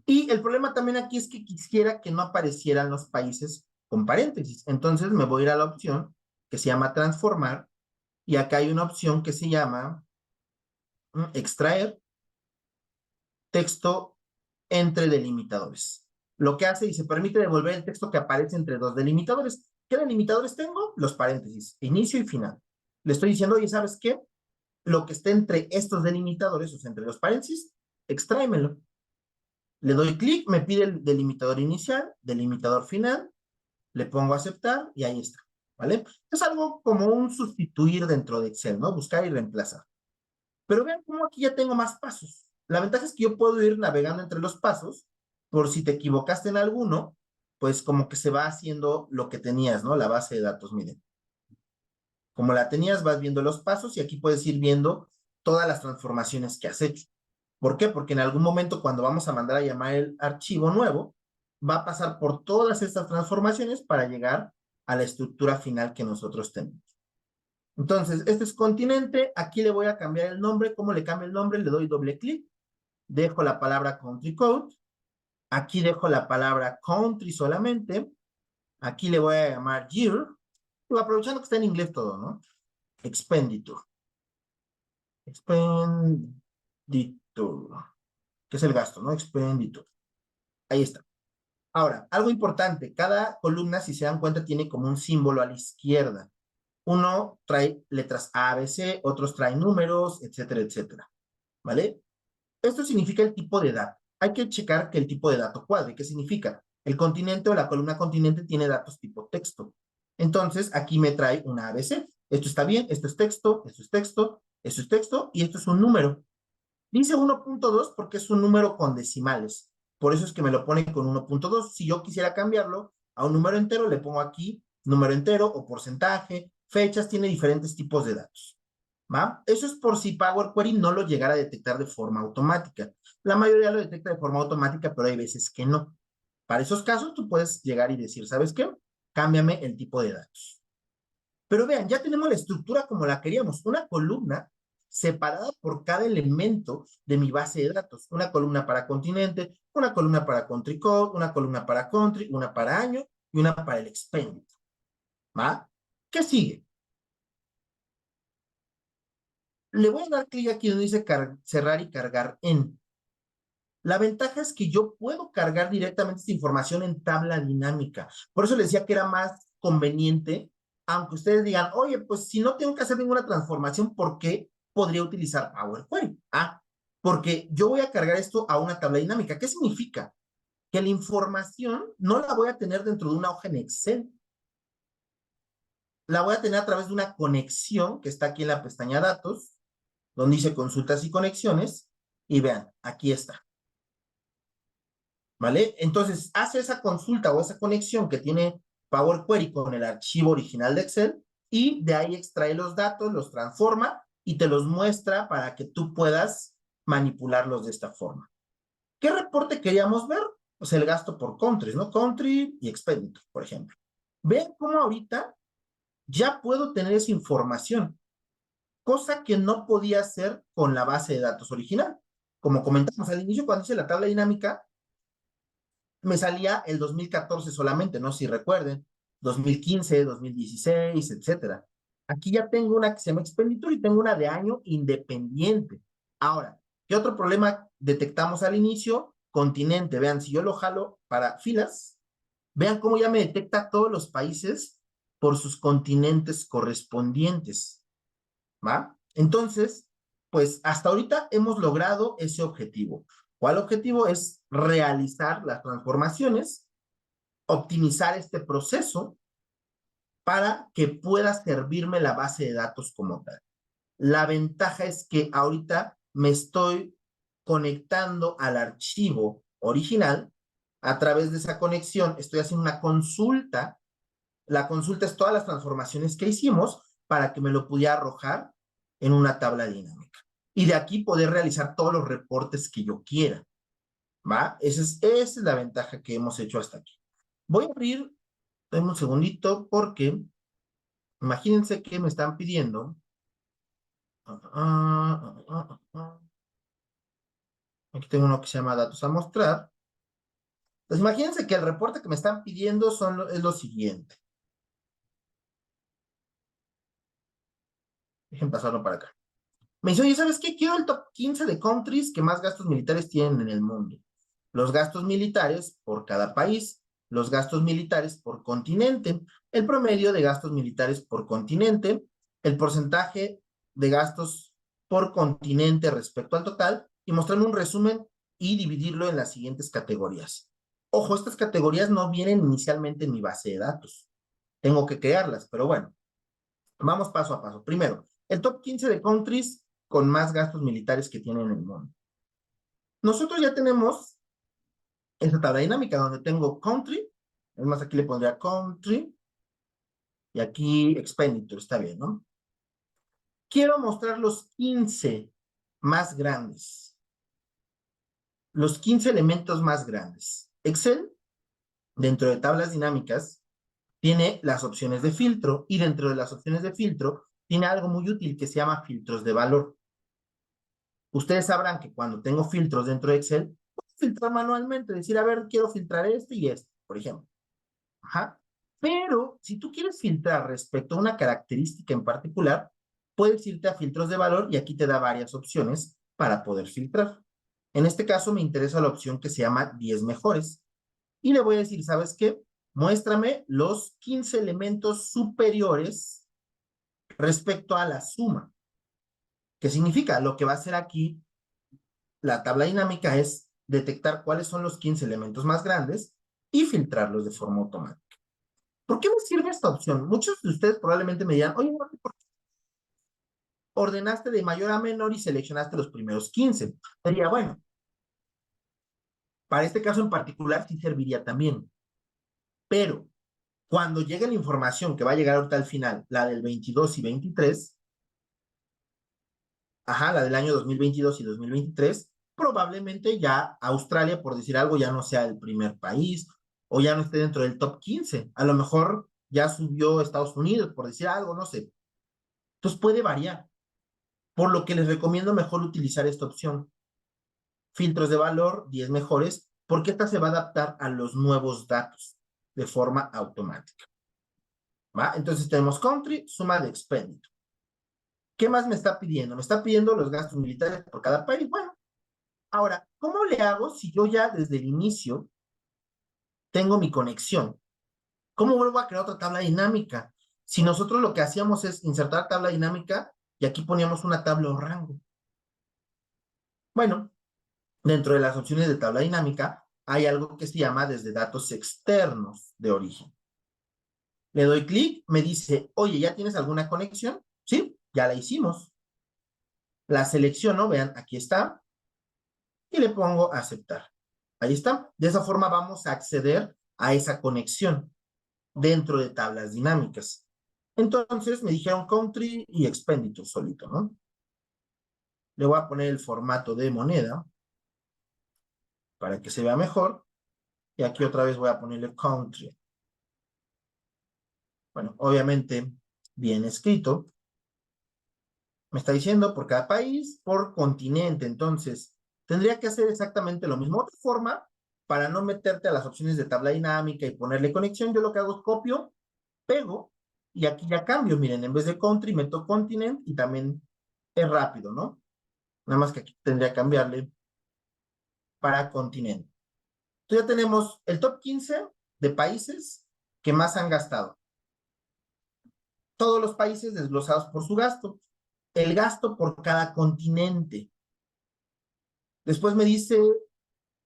Y el problema también aquí es que quisiera que no aparecieran los países con paréntesis. Entonces me voy a ir a la opción que se llama transformar y acá hay una opción que se llama extraer texto entre delimitadores. Lo que hace y se permite devolver el texto que aparece entre dos delimitadores. ¿Qué delimitadores tengo? Los paréntesis, inicio y final. Le estoy diciendo, oye, ¿sabes qué? Lo que esté entre estos delimitadores, o sea, entre los paréntesis, extráemelo. Le doy clic, me pide el delimitador inicial, delimitador final, le pongo aceptar y ahí está, ¿vale? Es algo como un sustituir dentro de Excel, ¿no? Buscar y reemplazar. Pero vean cómo aquí ya tengo más pasos. La ventaja es que yo puedo ir navegando entre los pasos, por si te equivocaste en alguno, pues como que se va haciendo lo que tenías, ¿no? La base de datos, miren. Como la tenías, vas viendo los pasos y aquí puedes ir viendo todas las transformaciones que has hecho. ¿Por qué? Porque en algún momento cuando vamos a mandar a llamar el archivo nuevo, va a pasar por todas estas transformaciones para llegar a la estructura final que nosotros tenemos. Entonces, este es continente, aquí le voy a cambiar el nombre. ¿Cómo le cambio el nombre? Le doy doble clic, dejo la palabra country code, aquí dejo la palabra country solamente, aquí le voy a llamar year, aprovechando que está en inglés todo, ¿no? Expenditure. Expenditure, que es el gasto, ¿no? Expenditure. Ahí está. Ahora, algo importante, cada columna, si se dan cuenta, tiene como un símbolo a la izquierda. Uno trae letras A, B, C, otros traen números, etcétera, etcétera. ¿Vale? Esto significa el tipo de dato. Hay que checar que el tipo de dato cuadre. ¿Qué significa? El continente o la columna continente tiene datos tipo texto. Entonces, aquí me trae una ABC. Esto está bien, esto es texto, esto es texto, esto es texto y esto es un número. Dice 1.2 porque es un número con decimales. Por eso es que me lo pone con 1.2. Si yo quisiera cambiarlo a un número entero, le pongo aquí número entero o porcentaje, fechas, tiene diferentes tipos de datos. ¿Va? Eso es por si Power Query no lo llegara a detectar de forma automática. La mayoría lo detecta de forma automática, pero hay veces que no. Para esos casos, tú puedes llegar y decir, ¿sabes qué? Cámbiame el tipo de datos. Pero vean, ya tenemos la estructura como la queríamos. Una columna separada por cada elemento de mi base de datos. Una columna para continente, una columna para country code, una columna para country, una para año y una para el expenditure. ¿Va? ¿Qué sigue? Le voy a dar clic aquí donde dice cerrar y cargar en. La ventaja es que yo puedo cargar directamente esta información en tabla dinámica. Por eso les decía que era más conveniente, aunque ustedes digan, oye, pues si no tengo que hacer ninguna transformación, ¿por qué podría utilizar Power Query? Porque yo voy a cargar esto a una tabla dinámica. ¿Qué significa? Que la información no la voy a tener dentro de una hoja en Excel. La voy a tener a través de una conexión que está aquí en la pestaña Datos, donde dice Consultas y Conexiones. Y vean, aquí está. ¿Vale? Entonces, hace esa consulta o esa conexión que tiene Power Query con el archivo original de Excel y de ahí extrae los datos, los transforma y te los muestra para que tú puedas manipularlos de esta forma. ¿Qué reporte queríamos ver? Pues el gasto por countries, ¿no? Country y expenditure, por ejemplo. Vean cómo ahorita ya puedo tener esa información, cosa que no podía hacer con la base de datos original. Como comentamos al inicio, cuando hice la tabla dinámica, me salía el 2014 solamente, no sé si recuerden, 2015, 2016, etcétera. Aquí ya tengo una que se llama Expenditure y tengo una de año independiente. Ahora, ¿qué otro problema detectamos al inicio? Continente. Vean, si yo lo jalo para filas, vean cómo ya me detecta todos los países por sus continentes correspondientes. ¿Va? Entonces, pues hasta ahorita hemos logrado ese objetivo. ¿Cuál objetivo? Es realizar las transformaciones, optimizar este proceso para que pueda servirme la base de datos como tal. La ventaja es que ahorita me estoy conectando al archivo original. A través de esa conexión estoy haciendo una consulta. La consulta es todas las transformaciones que hicimos para que me lo pudiera arrojar en una tabla dinámica. Y de aquí poder realizar todos los reportes que yo quiera. ¿Va? Esa es la ventaja que hemos hecho hasta aquí. Voy a abrir, denme un segundito, porque imagínense que me están pidiendo. Aquí tengo uno que se llama datos a mostrar. Pues imagínense que el reporte que me están pidiendo es lo siguiente. Dejen pasarlo para acá. Me dice, oye, ¿sabes qué? Quiero el top 15 de countries que más gastos militares tienen en el mundo. Los gastos militares por cada país, los gastos militares por continente, el promedio de gastos militares por continente, el porcentaje de gastos por continente respecto al total y mostrarme un resumen y dividirlo en las siguientes categorías. Ojo, estas categorías no vienen inicialmente en mi base de datos. Tengo que crearlas, pero bueno, vamos paso a paso. Primero, el top 15 de countries con más gastos militares que tienen en el mundo. Nosotros ya tenemos esta tabla dinámica donde tengo country, es más, aquí le pondría country y aquí expenditure, está bien, ¿no? Quiero mostrar los 15 más grandes, los 15 elementos más grandes. Excel, dentro de tablas dinámicas, tiene las opciones de filtro y dentro de las opciones de filtro tiene algo muy útil que se llama filtros de valor. Ustedes sabrán que cuando tengo filtros dentro de Excel, puedo filtrar manualmente, decir, a ver, quiero filtrar esto y esto, por ejemplo. Ajá. Pero si tú quieres filtrar respecto a una característica en particular, puedes irte a filtros de valor y aquí te da varias opciones para poder filtrar. En este caso me interesa la opción que se llama 10 mejores. Y le voy a decir, ¿sabes qué? Muéstrame los 15 elementos superiores respecto a la suma. ¿Qué significa? Lo que va a hacer aquí la tabla dinámica es detectar cuáles son los 15 elementos más grandes y filtrarlos de forma automática. ¿Por qué me sirve esta opción? Muchos de ustedes probablemente me dirán, oye, ¿por qué ordenaste de mayor a menor y seleccionaste los primeros 15? Sería, bueno, para este caso en particular sí serviría también, pero cuando llegue la información que va a llegar ahorita al final, la del 22 y 23, la del año 2022 y 2023, probablemente ya Australia, por decir algo, ya no sea el primer país o ya no esté dentro del top 15. A lo mejor ya subió Estados Unidos, por decir algo, no sé. Entonces puede variar, por lo que les recomiendo mejor utilizar esta opción. Filtros de valor, 10 mejores, porque esta se va a adaptar a los nuevos datos de forma automática. ¿Va? Entonces tenemos country, suma de expenditure. ¿Qué más me está pidiendo? Me está pidiendo los gastos militares por cada país. Bueno, ahora, ¿cómo le hago si yo ya desde el inicio tengo mi conexión? ¿Cómo vuelvo a crear otra tabla dinámica? Si nosotros lo que hacíamos es insertar tabla dinámica y aquí poníamos una tabla o rango. Bueno, dentro de las opciones de tabla dinámica hay algo que se llama desde datos externos de origen. Le doy clic, me dice, oye, ¿ya tienes alguna conexión? Sí, ya la hicimos. La selecciono, vean, aquí está, y le pongo aceptar. Ahí está. De esa forma vamos a acceder a esa conexión dentro de tablas dinámicas. Entonces me dijeron country y expenditure solito, ¿no? Le voy a poner el formato de moneda para que se vea mejor. Y aquí otra vez voy a ponerle country. Bueno, obviamente bien escrito. Me está diciendo por cada país, por continente. Entonces, tendría que hacer exactamente lo mismo. Otra forma, para no meterte a las opciones de tabla dinámica y ponerle conexión, yo lo que hago es copio, pego, y aquí ya cambio. Miren, en vez de country, meto continent y también es rápido, ¿no? Nada más que aquí tendría que cambiarle para continente. Entonces ya tenemos el top 15 de países que más han gastado. Todos los países desglosados por su gasto. El gasto por cada continente. Después me dice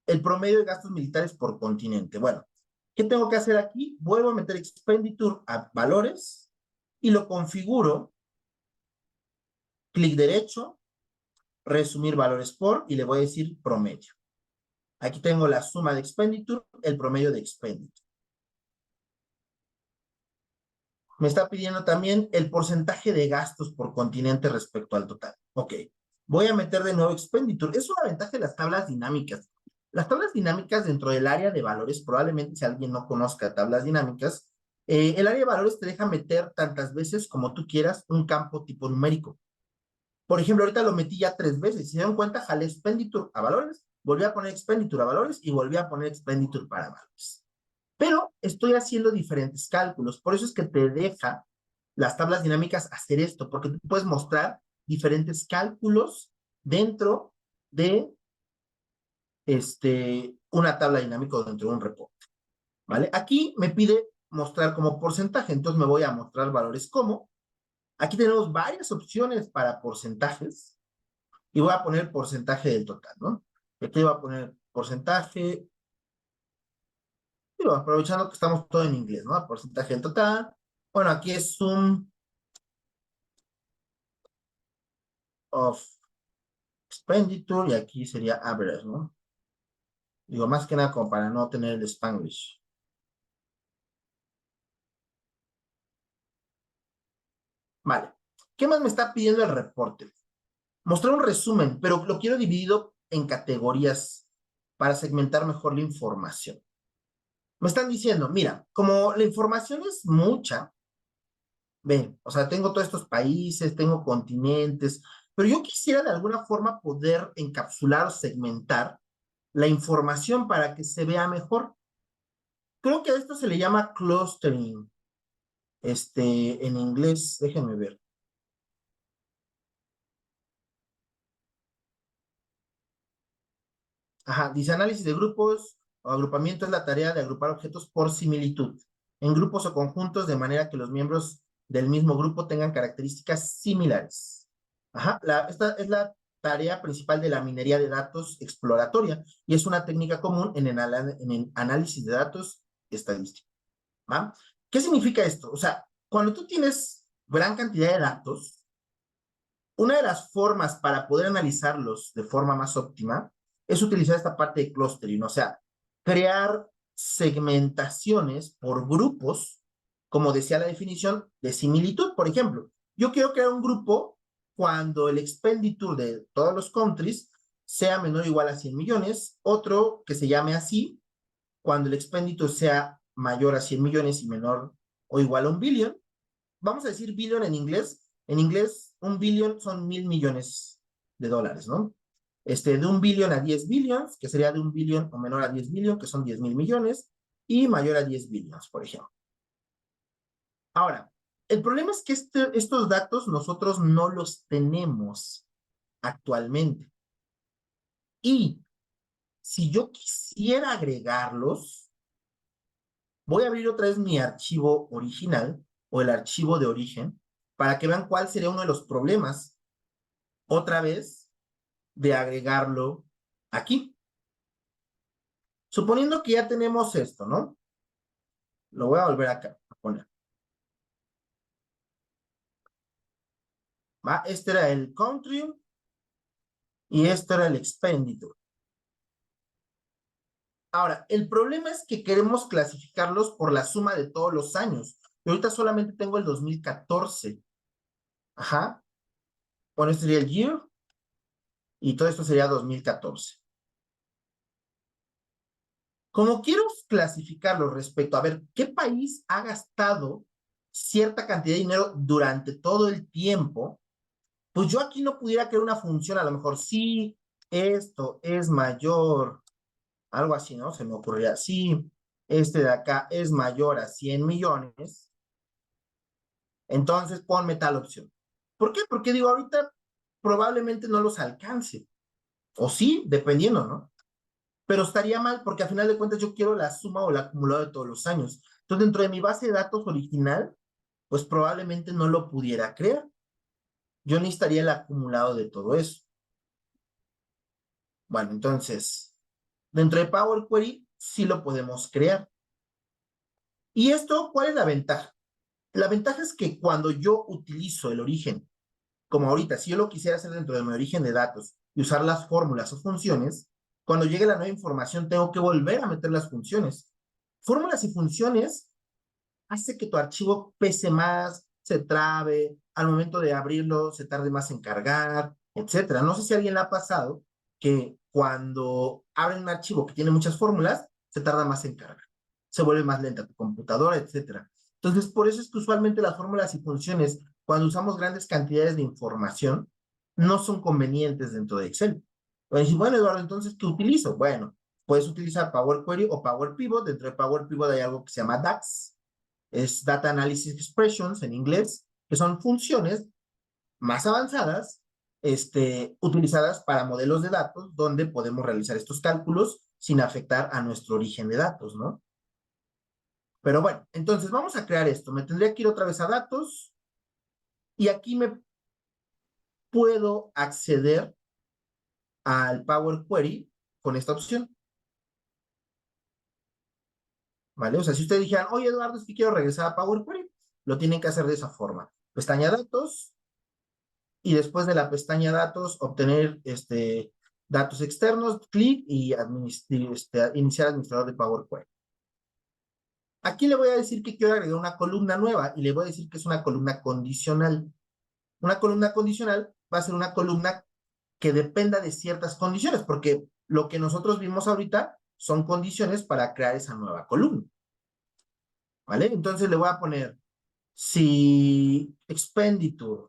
el promedio de gastos militares por continente. Bueno, ¿qué tengo que hacer aquí? Vuelvo a meter expenditure a valores y lo configuro. Clic derecho, resumir valores por y le voy a decir promedio. Aquí tengo la suma de expenditure, el promedio de expenditure. Me está pidiendo también el porcentaje de gastos por continente respecto al total. Ok, voy a meter de nuevo expenditure. Es una ventaja de las tablas dinámicas. Las tablas dinámicas dentro del área de valores, probablemente si alguien no conozca tablas dinámicas, el área de valores te deja meter tantas veces como tú quieras un campo tipo numérico. Por ejemplo, ahorita lo metí ya 3 veces. Si se dan cuenta, jalé expenditure a valores, volví a poner expenditure a valores y volví a poner expenditure para valores. Pero estoy haciendo diferentes cálculos. Por eso es que te deja las tablas dinámicas hacer esto, porque tú puedes mostrar diferentes cálculos dentro de una tabla dinámica o dentro de un reporte. ¿Vale? Aquí me pide mostrar como porcentaje, entonces me voy a mostrar valores como. Aquí tenemos varias opciones para porcentajes y voy a poner porcentaje del total, ¿no? Aquí voy a poner porcentaje, digo, aprovechando que estamos todo en inglés, ¿no? Porcentaje del total. Bueno, aquí es sum of expenditure y aquí sería average, ¿no? Digo, más que nada como para no tener el Spanglish. Vale. ¿Qué más me está pidiendo el reporte? Mostrar un resumen, pero lo quiero dividido en categorías para segmentar mejor la información. Me están diciendo, mira, como la información es mucha, ven, o sea, tengo todos estos países, tengo continentes, pero yo quisiera de alguna forma poder encapsular o segmentar la información para que se vea mejor. Creo que a esto se le llama clustering. En inglés, déjenme ver. Ajá, dice análisis de grupos o agrupamiento es la tarea de agrupar objetos por similitud en grupos o conjuntos de manera que los miembros del mismo grupo tengan características similares. Ajá, esta es la tarea principal de la minería de datos exploratoria y es una técnica común en el análisis de datos estadísticos. ¿Va? ¿Qué significa esto? O sea, cuando tú tienes gran cantidad de datos, una de las formas para poder analizarlos de forma más óptima es utilizar esta parte de clustering, o sea, crear segmentaciones por grupos, como decía la definición, de similitud. Por ejemplo, yo quiero crear un grupo cuando el expenditure de todos los countries sea menor o igual a 100 millones, otro que se llame así, cuando el expenditure sea mayor a 100 millones y menor o igual a un billón. Vamos a decir billion en inglés. En inglés, un billion son 1.000 millones de dólares, ¿no? De un billón a 10 billions, que sería de un billón o menor a 10 billion, que son 10.000 millones, y mayor a 10 billions, por ejemplo. Ahora, el problema es que estos datos nosotros no los tenemos actualmente. Y si yo quisiera agregarlos, voy a abrir otra vez mi archivo original o el archivo de origen para que vean cuál sería uno de los problemas, otra vez, de agregarlo aquí. Suponiendo que ya tenemos esto, ¿no? Lo voy a volver acá a poner. ¿Va? Este era el country y este era el expenditure. Ahora, el problema es que queremos clasificarlos por la suma de todos los años. Y ahorita solamente tengo el 2014. Ajá. Bueno, este sería el year y todo esto sería 2014. Como quiero clasificarlo respecto a ver qué país ha gastado cierta cantidad de dinero durante todo el tiempo, pues yo aquí no pudiera crear una función, a lo mejor si esto es mayor, algo así, ¿no? Se me ocurría, si este de acá es mayor a 100 millones, entonces ponme tal opción. ¿Por qué? Porque digo, ahorita probablemente no los alcance, o sí, dependiendo, ¿no? Pero estaría mal porque a final de cuentas yo quiero la suma o el acumulado de todos los años. Entonces, dentro de mi base de datos original, pues probablemente no lo pudiera crear. Yo necesitaría el acumulado de todo eso. Bueno, entonces, dentro de Power Query sí lo podemos crear. ¿Y esto cuál es la ventaja? La ventaja es que cuando yo utilizo el origen, como ahorita, si yo lo quisiera hacer dentro de mi origen de datos y usar las fórmulas o funciones, cuando llegue la nueva información tengo que volver a meter las funciones. Fórmulas y funciones hace que tu archivo pese más, se trabe, al momento de abrirlo se tarde más en cargar, etcétera. No sé si a alguien le ha pasado que cuando abren un archivo que tiene muchas fórmulas, se tarda más en cargar, se vuelve más lenta tu computadora, etcétera. Entonces, por eso es que usualmente las fórmulas y funciones, cuando usamos grandes cantidades de información, no son convenientes dentro de Excel. Bueno, Eduardo, entonces, ¿qué utilizo? Bueno, puedes utilizar Power Query o Power Pivot. Dentro de Power Pivot hay algo que se llama DAX, es Data Analysis Expressions en inglés, que son funciones más avanzadas, utilizadas para modelos de datos, donde podemos realizar estos cálculos sin afectar a nuestro origen de datos, ¿no? Pero bueno, entonces vamos a crear esto. Me tendría que ir otra vez a datos y aquí me puedo acceder al Power Query con esta opción, ¿vale? O sea, si ustedes dijeran, oye, Eduardo, es que quiero regresar a Power Query, lo tienen que hacer de esa forma. Pestaña datos, y después de la pestaña datos, obtener datos externos, clic y iniciar administrador de Power Query. Aquí le voy a decir que quiero agregar una columna nueva y le voy a decir que es una columna condicional. Una columna condicional va a ser una columna que dependa de ciertas condiciones, porque lo que nosotros vimos ahorita son condiciones para crear esa nueva columna. ¿Vale? Entonces le voy a poner si expenditure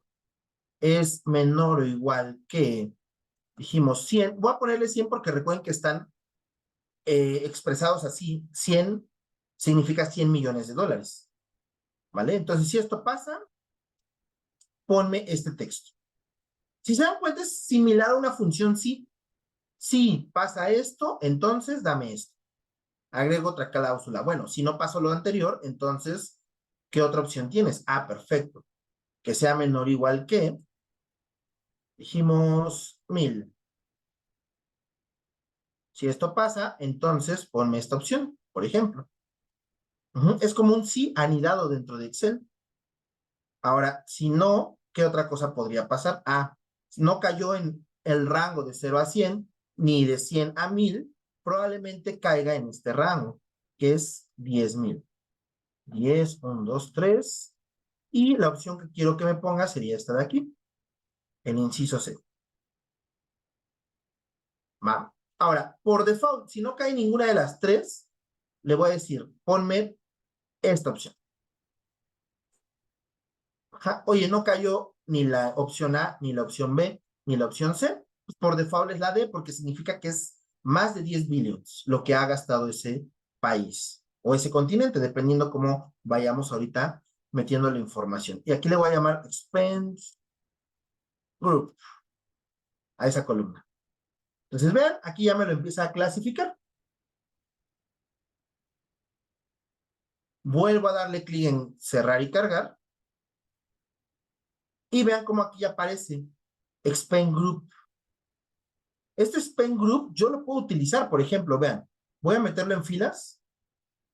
es menor o igual que, dijimos 100, voy a ponerle 100 porque recuerden que están expresados así, 100 significa 100 millones de dólares, ¿vale? Entonces, si esto pasa, ponme este texto. Si se dan cuenta, es similar a una función sí. Si pasa esto, entonces dame esto. Agrego otra cláusula. Bueno, si no pasó lo anterior, entonces, ¿qué otra opción tienes? Ah, perfecto. Que sea menor o igual que, dijimos 1000. Si esto pasa, entonces ponme esta opción, por ejemplo. Es como un sí anidado dentro de Excel. Ahora, si no, ¿qué otra cosa podría pasar? No cayó en el rango de 0 a 100, ni de 100 a 1000, probablemente caiga en este rango, que es 10,000. 10, 1, 2, 3. Y la opción que quiero que me ponga sería esta de aquí, el inciso C. Va. Ahora, por default, si no cae ninguna de las tres, le voy a decir, ponme esta opción. Oye, no cayó ni la opción A, ni la opción B, ni la opción C. Pues por default es la D porque significa que es más de 10 billions lo que ha gastado ese país o ese continente, dependiendo cómo vayamos ahorita metiendo la información. Y aquí le voy a llamar expense group a esa columna. Entonces, vean, aquí ya me lo empieza a clasificar. Vuelvo a darle clic en cerrar y cargar. Y vean cómo aquí aparece Expand Group. Este Spend Group yo lo puedo utilizar, por ejemplo, vean, voy a meterlo en filas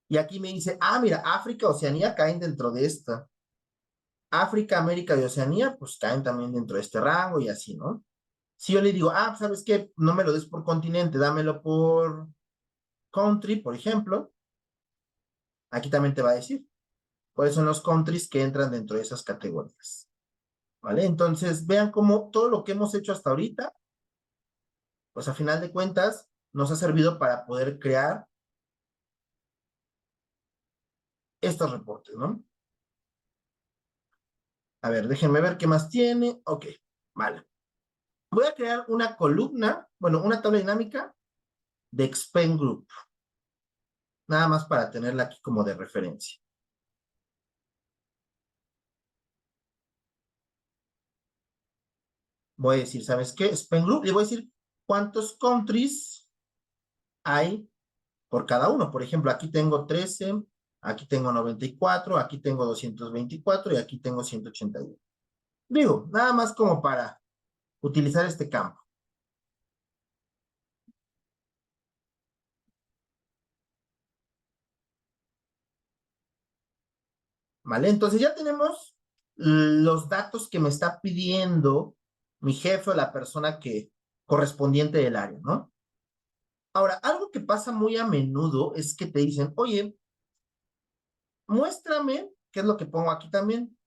y aquí me dice, mira, África, Oceanía caen dentro de esta. África, América y Oceanía, pues caen también dentro de este rango y así, ¿no? Si yo le digo, ¿sabes qué? No me lo des por continente, dámelo por country, por ejemplo, aquí también te va a decir cuáles son los countries que entran dentro de esas categorías. ¿Vale? Entonces, vean cómo todo lo que hemos hecho hasta ahorita, pues a final de cuentas, nos ha servido para poder crear estos reportes, ¿no? A ver, déjenme ver qué más tiene. Ok, vale. Voy a crear una columna, bueno, una tabla dinámica de Expend Group. Nada más para tenerla aquí como de referencia. Voy a decir, ¿sabes qué? Expend Group, le voy a decir cuántos countries hay por cada uno. Por ejemplo, aquí tengo 13, aquí tengo 94, aquí tengo 224 y aquí tengo 181. Digo, nada más como para utilizar este campo. ¿Vale? Entonces ya tenemos los datos que me está pidiendo mi jefe o la persona que correspondiente del área, ¿no? Ahora, algo que pasa muy a menudo es que te dicen, oye, muéstrame, ¿qué es lo que pongo aquí también?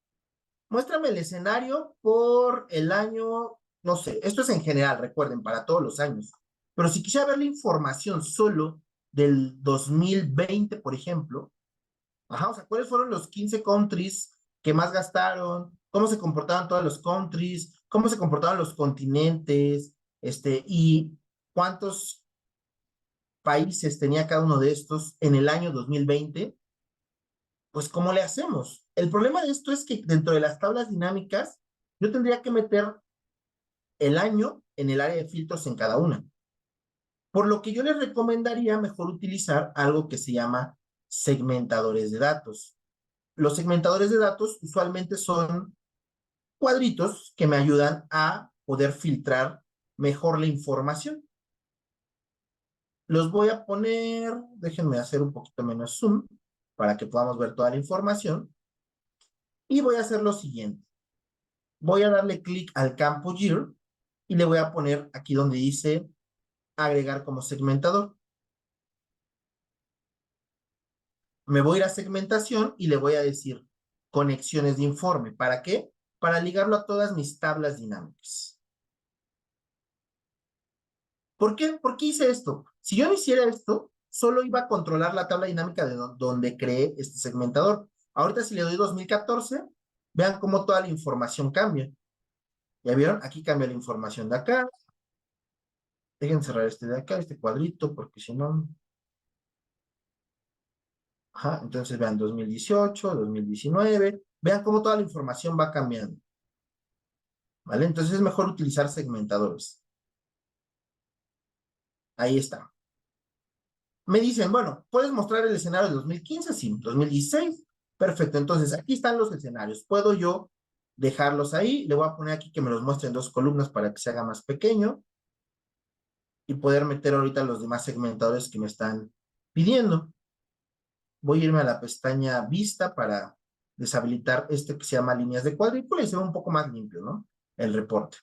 Muéstrame el escenario por el año, no sé, esto es en general, recuerden, para todos los años. Pero si quisiera ver la información solo del 2020, por ejemplo, o sea, ¿cuáles fueron los 15 countries que más gastaron? ¿Cómo se comportaban todos los countries? ¿Cómo se comportaban los continentes? Y cuántos países tenía cada uno de estos en el año 2020? Pues, ¿cómo le hacemos? El problema de esto es que dentro de las tablas dinámicas, yo tendría que meter el año en el área de filtros en cada una. Por lo que yo les recomendaría mejor utilizar algo que se llama segmentadores de datos. Los segmentadores de datos usualmente son cuadritos que me ayudan a poder filtrar mejor la información. Los voy a poner, déjenme hacer un poquito menos zoom para que podamos ver toda la información. Y voy a hacer lo siguiente. Voy a darle clic al campo Year y le voy a poner aquí donde dice agregar como segmentador. Me voy a ir a segmentación y le voy a decir conexiones de informe. ¿Para qué? Para ligarlo a todas mis tablas dinámicas. ¿Por qué? ¿Por qué hice esto? Si yo no hiciera esto, solo iba a controlar la tabla dinámica de donde creé este segmentador. Ahorita si le doy 2014, vean cómo toda la información cambia. ¿Ya vieron? Aquí cambia la información de acá. Dejen cerrar este de acá, este cuadrito, porque si no... entonces vean 2018, 2019. Vean cómo toda la información va cambiando. ¿Vale? Entonces es mejor utilizar segmentadores. Ahí está. Me dicen, bueno, ¿puedes mostrar el escenario de 2015? Sí, 2016. Perfecto, entonces aquí están los escenarios. Puedo yo dejarlos ahí. Le voy a poner aquí que me los muestre en 2 columnas para que se haga más pequeño y poder meter ahorita los demás segmentadores que me están pidiendo. Voy a irme a la pestaña Vista para deshabilitar este que se llama líneas de cuadrícula y se ve un poco más limpio, ¿no? El reporte.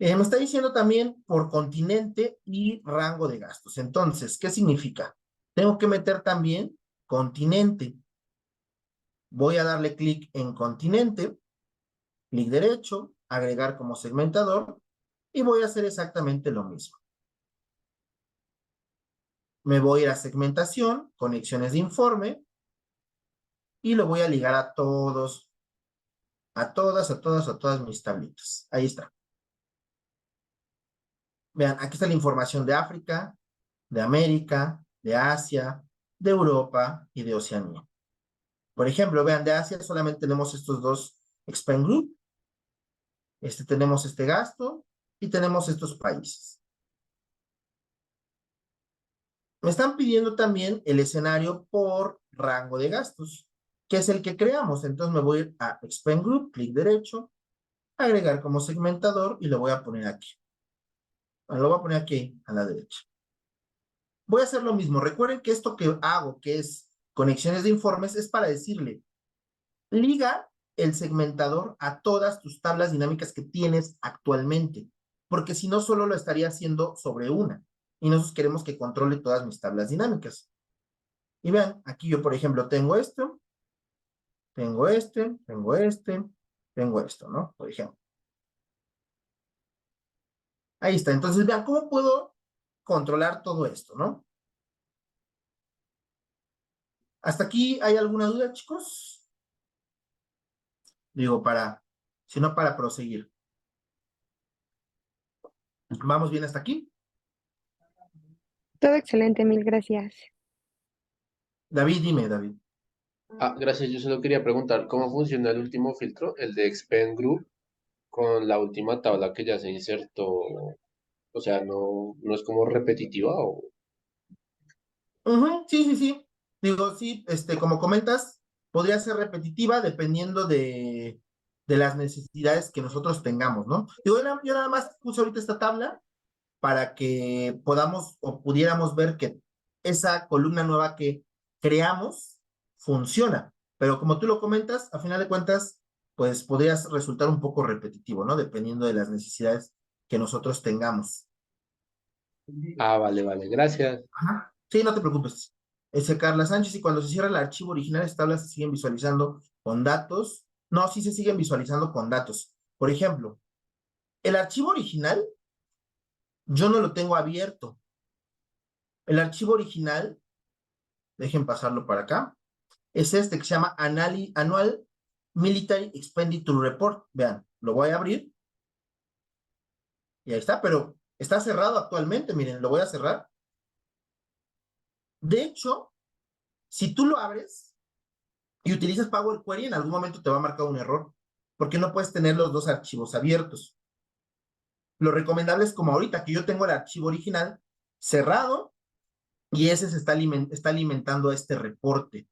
Me está diciendo también por continente y rango de gastos. Entonces, ¿qué significa? Tengo que meter también continente. Voy a darle clic en continente, clic derecho, agregar como segmentador y voy a hacer exactamente lo mismo. Me voy a ir a segmentación, conexiones de informe y lo voy a ligar a todos, a todas mis tablitas. Ahí está. Vean, aquí está la información de África, de América, de Asia, de Europa y de Oceanía. Por ejemplo, vean, de Asia solamente tenemos estos dos Expand Group, tenemos este gasto y tenemos estos países. Me están pidiendo también el escenario por rango de gastos, que es el que creamos. Entonces me voy a ir a Expand Group, clic derecho, agregar como segmentador y lo voy a poner aquí. Bueno, lo voy a poner aquí a la derecha. Voy a hacer lo mismo. Recuerden que esto que hago, que es conexiones de informes, es para decirle, liga el segmentador a todas tus tablas dinámicas que tienes actualmente, porque si no, solo lo estaría haciendo sobre una. Y nosotros queremos que controle todas mis tablas dinámicas. Y vean, aquí yo, por ejemplo, tengo esto, tengo esto, ¿no? Por ejemplo. Ahí está. Entonces, vean, ¿cómo puedo controlar todo esto, no? ¿Hasta aquí hay alguna duda, chicos? Digo, si no, para proseguir. ¿Vamos bien hasta aquí? Todo excelente, mil gracias. David, dime, David. Gracias. Yo solo quería preguntar cómo funciona el último filtro, el de Expand Group, con la última tabla que ya se insertó. O sea, no es como repetitiva o... Sí, sí, sí. Digo, sí, como comentas, podría ser repetitiva dependiendo de las necesidades que nosotros tengamos, ¿no? Digo, yo nada más puse ahorita esta tabla para que podamos o pudiéramos ver que esa columna nueva que creamos funciona. Pero como tú lo comentas, a final de cuentas, pues podría resultar un poco repetitivo, ¿no? Dependiendo de las necesidades que nosotros tengamos. Vale, vale, gracias. Ajá. Sí, no te preocupes. Carla Sánchez, y cuando se cierra el archivo original, estas tablas se siguen visualizando con datos. No, sí se siguen visualizando con datos. Por ejemplo, el archivo original, yo no lo tengo abierto. El archivo original, dejen pasarlo para acá, es este que se llama Annual Military Expenditure Report. Vean, lo voy a abrir y ahí está, pero está cerrado actualmente. Miren, lo voy a cerrar. De hecho, si tú lo abres y utilizas Power Query, en algún momento te va a marcar un error, porque no puedes tener los dos archivos abiertos. Lo recomendable es como ahorita, que yo tengo el archivo original cerrado y ese se está alimentando a este reporte.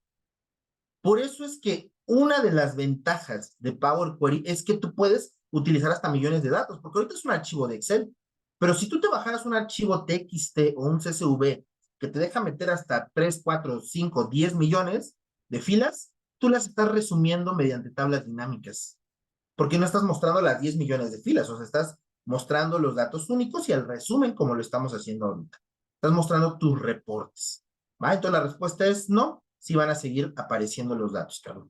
Por eso es que una de las ventajas de Power Query es que tú puedes utilizar hasta millones de datos, porque ahorita es un archivo de Excel, pero si tú te bajaras un archivo TXT o un CSV que te deja meter hasta 3, 4, 5, 10 millones de filas, tú las estás resumiendo mediante tablas dinámicas, porque no estás mostrando las 10 millones de filas, o sea, estás mostrando los datos únicos y el resumen como lo estamos haciendo ahorita. Estás mostrando tus reportes. ¿Va? Entonces la respuesta es no, sí van a seguir apareciendo los datos, Carlos.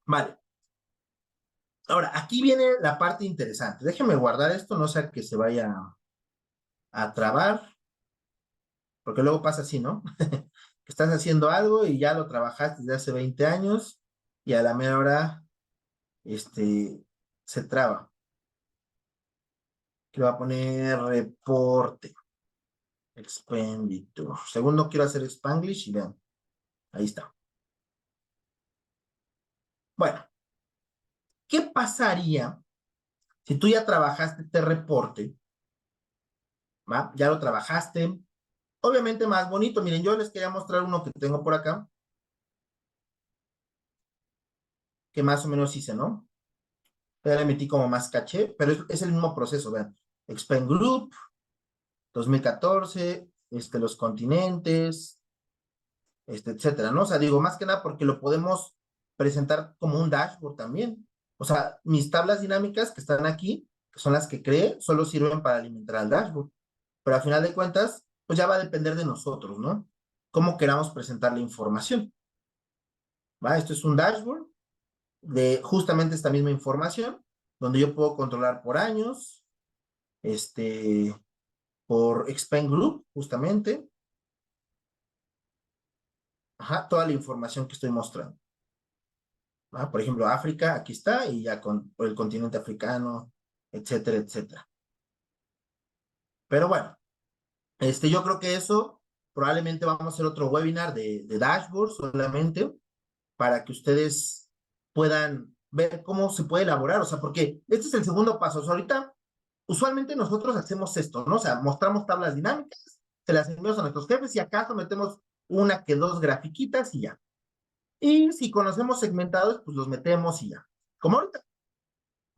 Vale. Ahora, aquí viene la parte interesante. Déjenme guardar esto, no sea que se vaya a trabar, porque luego pasa así, ¿no? Que estás haciendo algo y ya lo trabajaste desde hace 20 años y a la mera hora, se traba. Que va a poner reporte, expenditure. Segundo, quiero hacer Spanglish y vean, ahí está. Bueno, ¿qué pasaría si tú ya trabajaste este reporte? ¿Va? Ya lo trabajaste, Obviamente más bonito. Miren, yo les quería mostrar uno que tengo por acá, que más o menos hice, ¿no? Ya le metí como más caché, pero es el mismo proceso, vean. Expand Group, 2014, los continentes, etcétera, ¿no? O sea, digo, más que nada porque lo podemos presentar como un dashboard también. O sea, mis tablas dinámicas que están aquí, que son las que creé, solo sirven para alimentar al dashboard. Pero al final de cuentas, pues ya va a depender de nosotros, ¿no? Cómo queramos presentar la información. ¿Va? Esto es un dashboard de justamente esta misma información, donde yo puedo controlar por años, por Expand Group, justamente, ajá, toda la información que estoy mostrando. ¿Va? Por ejemplo, África, aquí está, y ya por el continente africano, etcétera, etcétera. Pero bueno, yo creo que eso probablemente vamos a hacer otro webinar de dashboard solamente para que ustedes puedan ver cómo se puede elaborar, o sea, porque este es el segundo paso. O sea, ahorita, usualmente nosotros hacemos esto, ¿no? O sea, mostramos tablas dinámicas, se las enviamos a nuestros jefes y acaso metemos una que dos grafiquitas y ya. Y si conocemos segmentados, pues los metemos y ya. Como ahorita,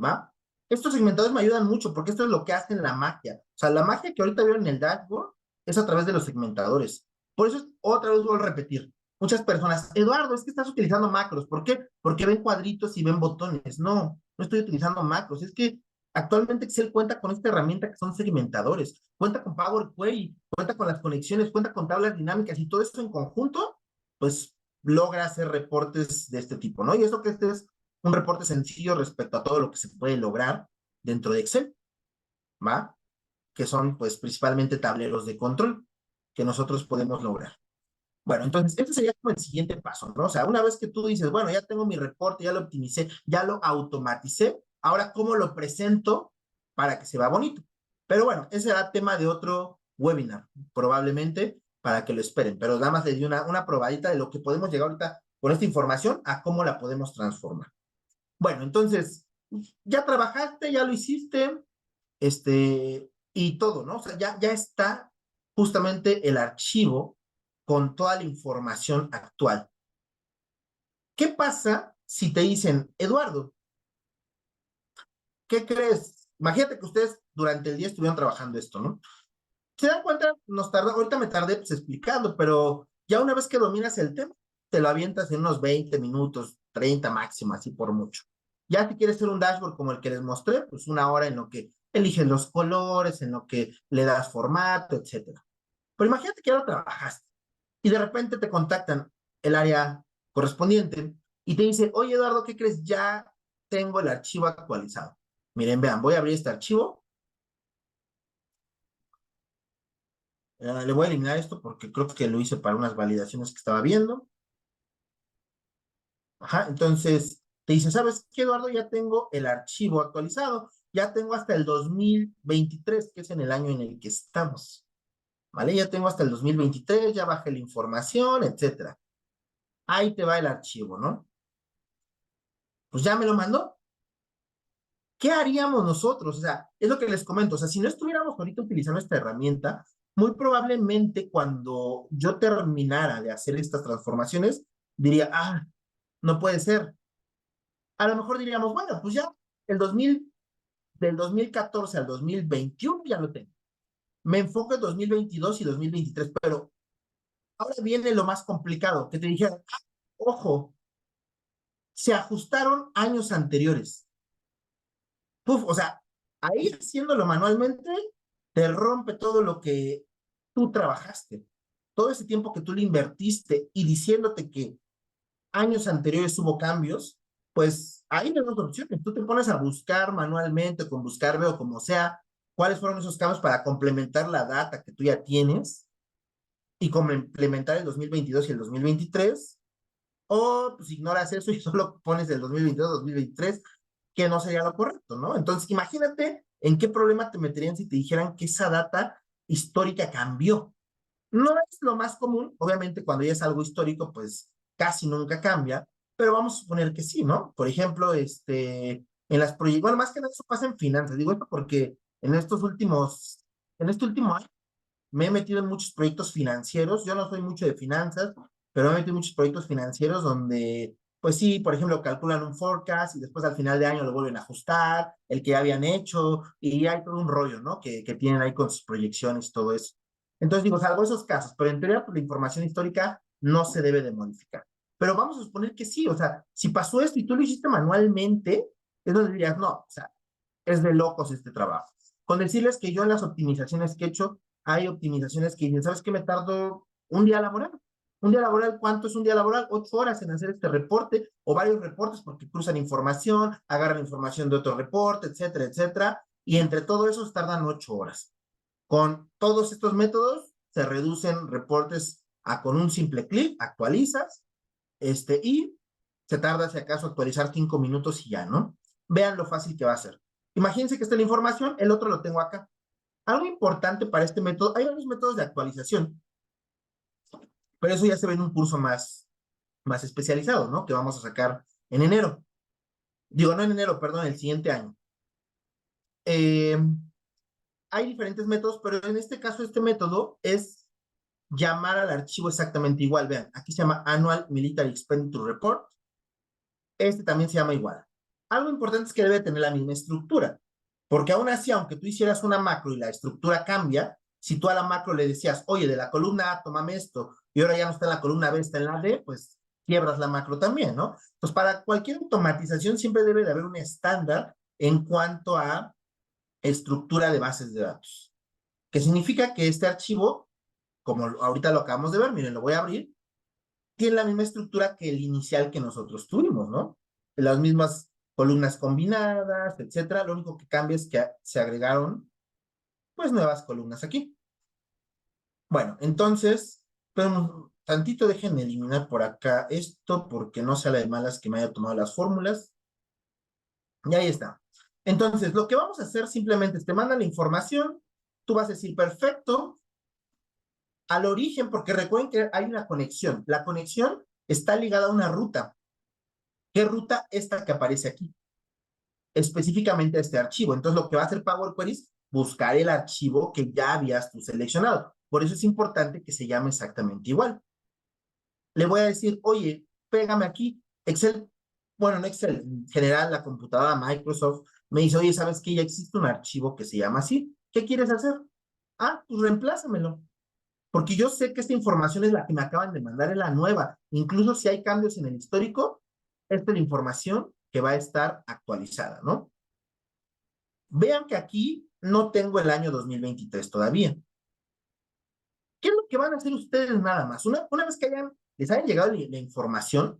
¿va? Estos segmentadores me ayudan mucho porque esto es lo que hacen la magia. O sea, la magia que ahorita vieron en el dashboard es a través de los segmentadores. Por eso, otra vez vuelvo a repetir. Muchas personas, Eduardo, es que estás utilizando macros. ¿Por qué? Porque ven cuadritos y ven botones. No, no estoy utilizando macros. Es que actualmente Excel cuenta con esta herramienta que son segmentadores. Cuenta con Power Query, cuenta con las conexiones, cuenta con tablas dinámicas y todo eso en conjunto, pues logra hacer reportes de este tipo, ¿no? Y eso que este es un reporte sencillo respecto a todo lo que se puede lograr dentro de Excel, ¿va? Que son, pues, principalmente tableros de control que nosotros podemos lograr. Bueno, entonces, este sería como el siguiente paso, ¿no? O sea, una vez que tú dices, bueno, ya tengo mi reporte, ya lo optimicé, ya lo automaticé, ahora, ¿cómo lo presento para que se vea bonito? Pero bueno, ese será tema de otro webinar, probablemente, para que lo esperen. Pero nada más les di una probadita de lo que podemos llegar ahorita con esta información a cómo la podemos transformar. Bueno, entonces, ya trabajaste, ya lo hiciste, y todo, ¿no? O sea, ya está justamente el archivo con toda la información actual. ¿Qué pasa si te dicen, Eduardo, ¿qué crees? Imagínate que ustedes durante el día estuvieron trabajando esto, ¿no? ¿Se dan cuenta? Ahorita me tardé pues, explicando, pero ya una vez que dominas el tema, te lo avientas en unos 20 minutos, 30 máximo, así por mucho. Ya si quieres hacer un dashboard como el que les mostré, pues una hora en lo que eliges los colores, en lo que le das formato, etcétera. Pero imagínate que ahora trabajaste y de repente te contactan el área correspondiente y te dice, oye Eduardo, ¿qué crees? Ya tengo el archivo actualizado. Miren, vean, voy a abrir este archivo. Le voy a eliminar esto porque creo que lo hice para unas validaciones que estaba viendo. Ajá, entonces te dice, ¿sabes qué, Eduardo? Ya tengo el archivo actualizado. Ya tengo hasta el 2023, que es en el año en el que estamos. ¿Vale? Ya tengo hasta el 2023, ya bajé la información, etcétera. Ahí te va el archivo, ¿no? Pues ya me lo mandó. ¿Qué haríamos nosotros? O sea, es lo que les comento. O sea, si no estuviéramos ahorita utilizando esta herramienta, muy probablemente cuando yo terminara de hacer estas transformaciones, diría, ah, no puede ser. A lo mejor diríamos, bueno, pues ya el 2000, del 2014 al 2021 ya lo tengo. Me enfoco en 2022 y 2023, pero ahora viene lo más complicado, que te dijeran, ah, ojo, se ajustaron años anteriores. Puf, o sea, ahí haciéndolo manualmente, te rompe todo lo que tú trabajaste. Todo ese tiempo que tú le invertiste y diciéndote que años anteriores hubo cambios, pues ahí no hay otra opciones. Tú te pones a buscar manualmente, con Buscarve o como sea, cuáles fueron esos cambios para complementar la data que tú ya tienes y complementar el 2022 y el 2023, o pues ignoras eso y solo pones el 2022-2023, que no sería lo correcto, ¿no? Entonces, imagínate en qué problema te meterían si te dijeran que esa data histórica cambió. No es lo más común, obviamente cuando ya es algo histórico, pues casi nunca cambia, pero vamos a suponer que sí, ¿no? Por ejemplo, en las proyecciones, bueno, más que nada eso pasa en finanzas, digo esto porque en este último año me he metido en muchos proyectos financieros. Yo no soy mucho de finanzas, pero me he metido en muchos proyectos financieros donde, pues sí, por ejemplo, calculan un forecast y después al final de año lo vuelven a ajustar, el que ya habían hecho, y hay todo un rollo, ¿no? Que tienen ahí con sus proyecciones y todo eso. Entonces digo, salvo esos casos, pero en teoría, pues, la información histórica no se debe de modificar. Pero vamos a suponer que sí, o sea, si pasó esto y tú lo hiciste manualmente, es donde dirías, no, o sea, es de locos este trabajo. Con decirles que yo en las optimizaciones que he hecho, hay optimizaciones que dicen, ¿sabes qué? Me tardo un día laboral. Un día laboral, ¿cuánto es un día laboral? 8 horas en hacer este reporte o varios reportes porque cruzan información, agarran información de otro reporte, etcétera, etcétera. Y entre todo eso tardan 8 horas. Con todos estos métodos se reducen reportes a con un simple clic, actualizas, y se tarda si acaso actualizar 5 minutos y ya, ¿no? Vean lo fácil que va a ser. Imagínense que está la información, el otro lo tengo acá. Algo importante para este método, hay varios métodos de actualización, pero eso ya se ve en un curso más especializado, ¿no? Que vamos a sacar en enero. Digo, no en enero, perdón, el siguiente año. Eh, hay diferentes métodos, pero en este caso este método es llamar al archivo exactamente igual. Vean, aquí se llama Annual Military Expenditure Report. Este también se llama igual. Algo importante es que debe tener la misma estructura, porque aún así, aunque tú hicieras una macro y la estructura cambia, si tú a la macro le decías, oye, de la columna A, tómame esto, y ahora ya no está en la columna B, está en la D, pues quiebras la macro también, ¿no? Entonces, para cualquier automatización siempre debe de haber un estándar en cuanto a estructura de bases de datos, que significa que este archivo, como ahorita lo acabamos de ver, miren, lo voy a abrir, tiene la misma estructura que el inicial que nosotros tuvimos, ¿no? Las mismas columnas combinadas, etcétera. Lo único que cambia es que se agregaron, pues, nuevas columnas aquí. Bueno, entonces, pero tantito dejen eliminar por acá esto porque no sea la de malas que me haya tomado las fórmulas. Y ahí está. Entonces, lo que vamos a hacer simplemente es te mandan la información, tú vas a decir, perfecto, al origen, porque recuerden que hay una conexión. La conexión está ligada a una ruta. ¿Qué ruta? Esta que aparece aquí, específicamente a este archivo. Entonces, lo que va a hacer Power Query es buscar el archivo que ya habías tú seleccionado. Por eso es importante que se llame exactamente igual. Le voy a decir, oye, pégame aquí. Excel, bueno, no Excel, en general la computadora Microsoft me dice, oye, ¿sabes qué? Ya existe un archivo que se llama así. ¿Qué quieres hacer? Ah, pues reemplázamelo. Porque yo sé que esta información es la que me acaban de mandar, es la nueva. Incluso si hay cambios en el histórico, esta es la información que va a estar actualizada, ¿no? Vean que aquí no tengo el año 2023 todavía. ¿Qué es lo que van a hacer ustedes nada más? Una vez que les hayan llegado la información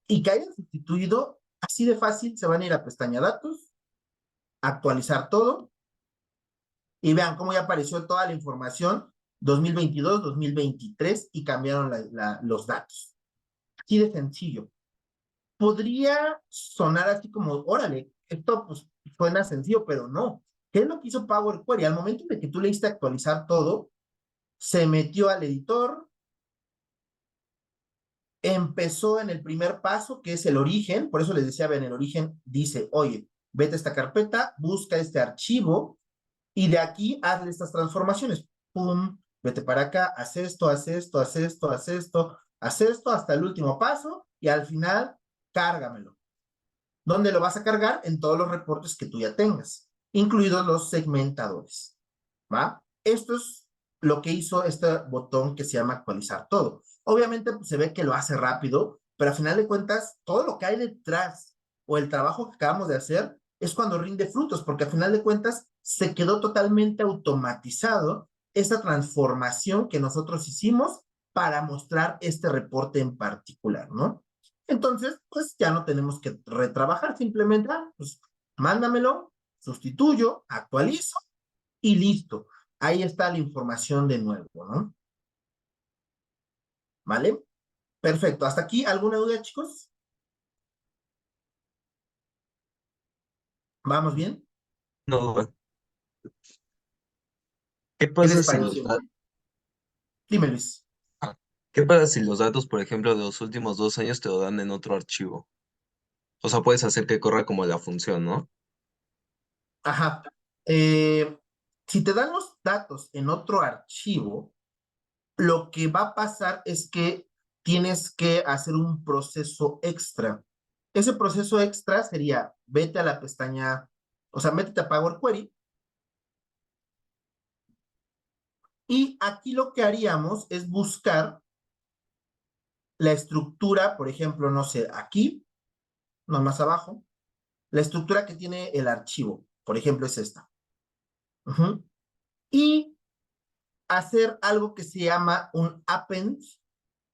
y que hayan sustituido, así de fácil, se van a ir a pestaña datos, actualizar todo y vean cómo ya apareció toda la información 2022, 2023 y cambiaron los datos. Así de sencillo. Podría sonar así como, órale, esto pues suena sencillo, pero no. ¿Qué es lo que hizo Power Query? Al momento de que tú le diste actualizar todo, se metió al editor, empezó en el primer paso, que es el origen, por eso les decía, en el origen dice, oye, vete a esta carpeta, busca este archivo, y de aquí hazle estas transformaciones. Pum, vete para acá, haz esto, haz esto, haz esto, haz esto, haz esto, hasta el último paso, y al final, cárgamelo. ¿Dónde lo vas a cargar? En todos los reportes que tú ya tengas, incluidos los segmentadores, ¿va? Esto es lo que hizo este botón que se llama actualizar todo. Obviamente, pues, se ve que lo hace rápido, pero al final de cuentas, todo lo que hay detrás o el trabajo que acabamos de hacer es cuando rinde frutos, porque al final de cuentas se quedó totalmente automatizado esta transformación que nosotros hicimos para mostrar este reporte en particular, ¿no? Entonces, pues ya no tenemos que retrabajar, simplemente, pues mándamelo, sustituyo, actualizo y listo. Ahí está la información de nuevo, ¿no? ¿Vale? Perfecto. ¿Hasta aquí alguna duda, chicos? ¿Vamos bien? No, ¿qué ¿Qué pasa les si los pareció? Dime, Luis. qué pasa si los datos, por ejemplo, de los últimos 2 años te lo dan en otro archivo? O sea, puedes hacer que corra como la función, ¿no? Ajá. Eh, Si te dan los datos en otro archivo, lo que va a pasar es que tienes que hacer un proceso extra. Ese proceso extra sería, vete a la pestaña, o sea, métete a Power Query, y aquí lo que haríamos es buscar la estructura, por ejemplo, no sé, aquí, no más abajo, la estructura que tiene el archivo, por ejemplo, es esta. Y hacer algo que se llama un append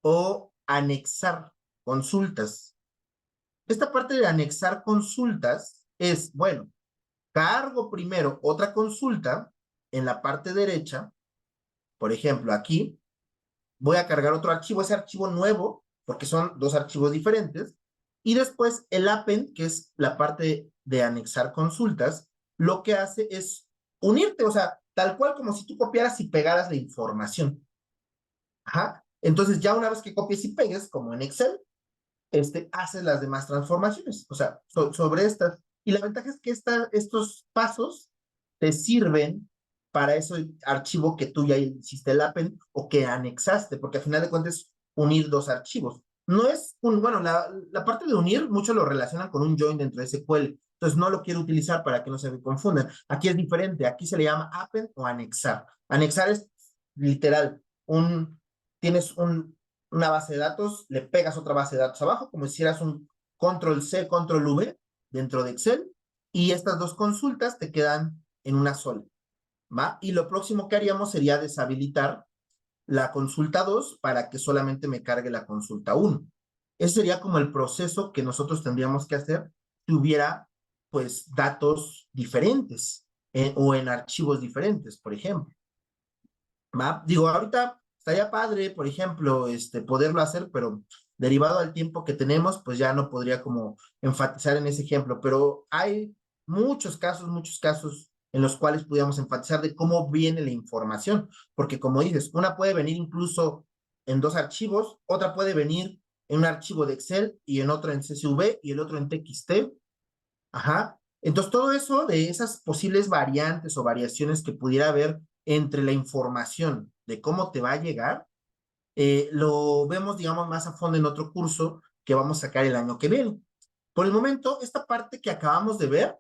o anexar consultas. Esta parte de anexar consultas es, bueno, cargo primero otra consulta en la parte derecha, por ejemplo, aquí, voy a cargar otro archivo, ese archivo nuevo, porque son dos archivos diferentes, y después el append, que es la parte de anexar consultas, lo que hace es unirte, o sea, tal cual como si tú copiaras y pegaras la información. Ajá. Entonces, ya una vez que copies y pegues, como en Excel, haces las demás transformaciones, o sea, sobre estas. Y la ventaja es que estos pasos te sirven para ese archivo que tú ya hiciste el append o que anexaste, porque al final de cuentas es unir dos archivos. No es bueno, la parte de unir mucho lo relacionan con un join dentro de SQL, entonces no lo quiero utilizar para que no se me confundan. Aquí es diferente, aquí se le llama append o anexar. Anexar es literal, tienes una base de datos, le pegas otra base de datos abajo, como si hicieras un control C, control V dentro de Excel, y estas dos consultas te quedan en una sola, ¿va? Y lo próximo que haríamos sería deshabilitar la consulta 2 para que solamente me cargue la consulta 1. Ese sería como el proceso que nosotros tendríamos que hacer si hubiera, pues, datos diferentes o en archivos diferentes, por ejemplo. ¿Va? Digo, ahorita estaría padre, por ejemplo, poderlo hacer, pero derivado al tiempo que tenemos, pues ya no podría como enfatizar en ese ejemplo, pero hay muchos casos en los cuales pudiéramos enfatizar de cómo viene la información, porque como dices, una puede venir incluso en dos archivos, otra puede venir en un archivo de Excel y en otro en CSV y el otro en TXT. Ajá. Entonces, todo eso de esas posibles variantes o variaciones que pudiera haber entre la información de cómo te va a llegar, lo vemos, digamos, más a fondo en otro curso que vamos a sacar el año que viene. Por el momento, esta parte que acabamos de ver,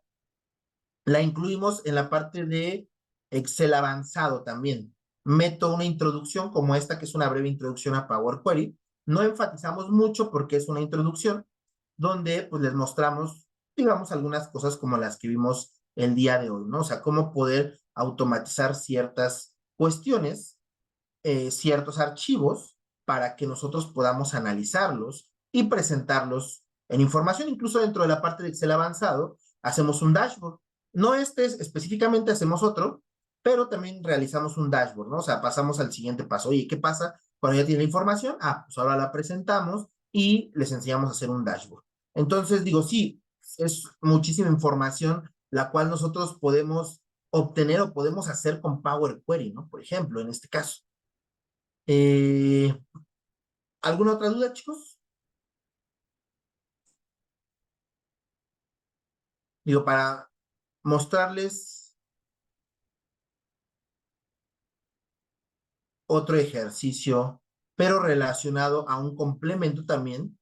la incluimos en la parte de Excel avanzado también. Meto una introducción como esta, que es una breve introducción a Power Query. No enfatizamos mucho porque es una introducción donde pues les mostramos, digamos, algunas cosas como las que vimos el día de hoy, ¿no? O sea, cómo poder automatizar ciertas cuestiones, ciertos archivos para que nosotros podamos analizarlos y presentarlos en información. Incluso dentro de la parte de Excel avanzado, hacemos un dashboard. No específicamente hacemos otro, pero también realizamos un dashboard, ¿no? O sea, pasamos al siguiente paso. Oye, ¿qué pasa cuando ya tiene la información? Ah, pues ahora la presentamos y les enseñamos a hacer un dashboard. Entonces, digo, sí, es muchísima información la cual nosotros podemos obtener o podemos hacer con Power Query, ¿no? Por ejemplo, en este caso. Eh, ¿Alguna otra duda, chicos? Digo, para mostrarles otro ejercicio, pero relacionado a un complemento también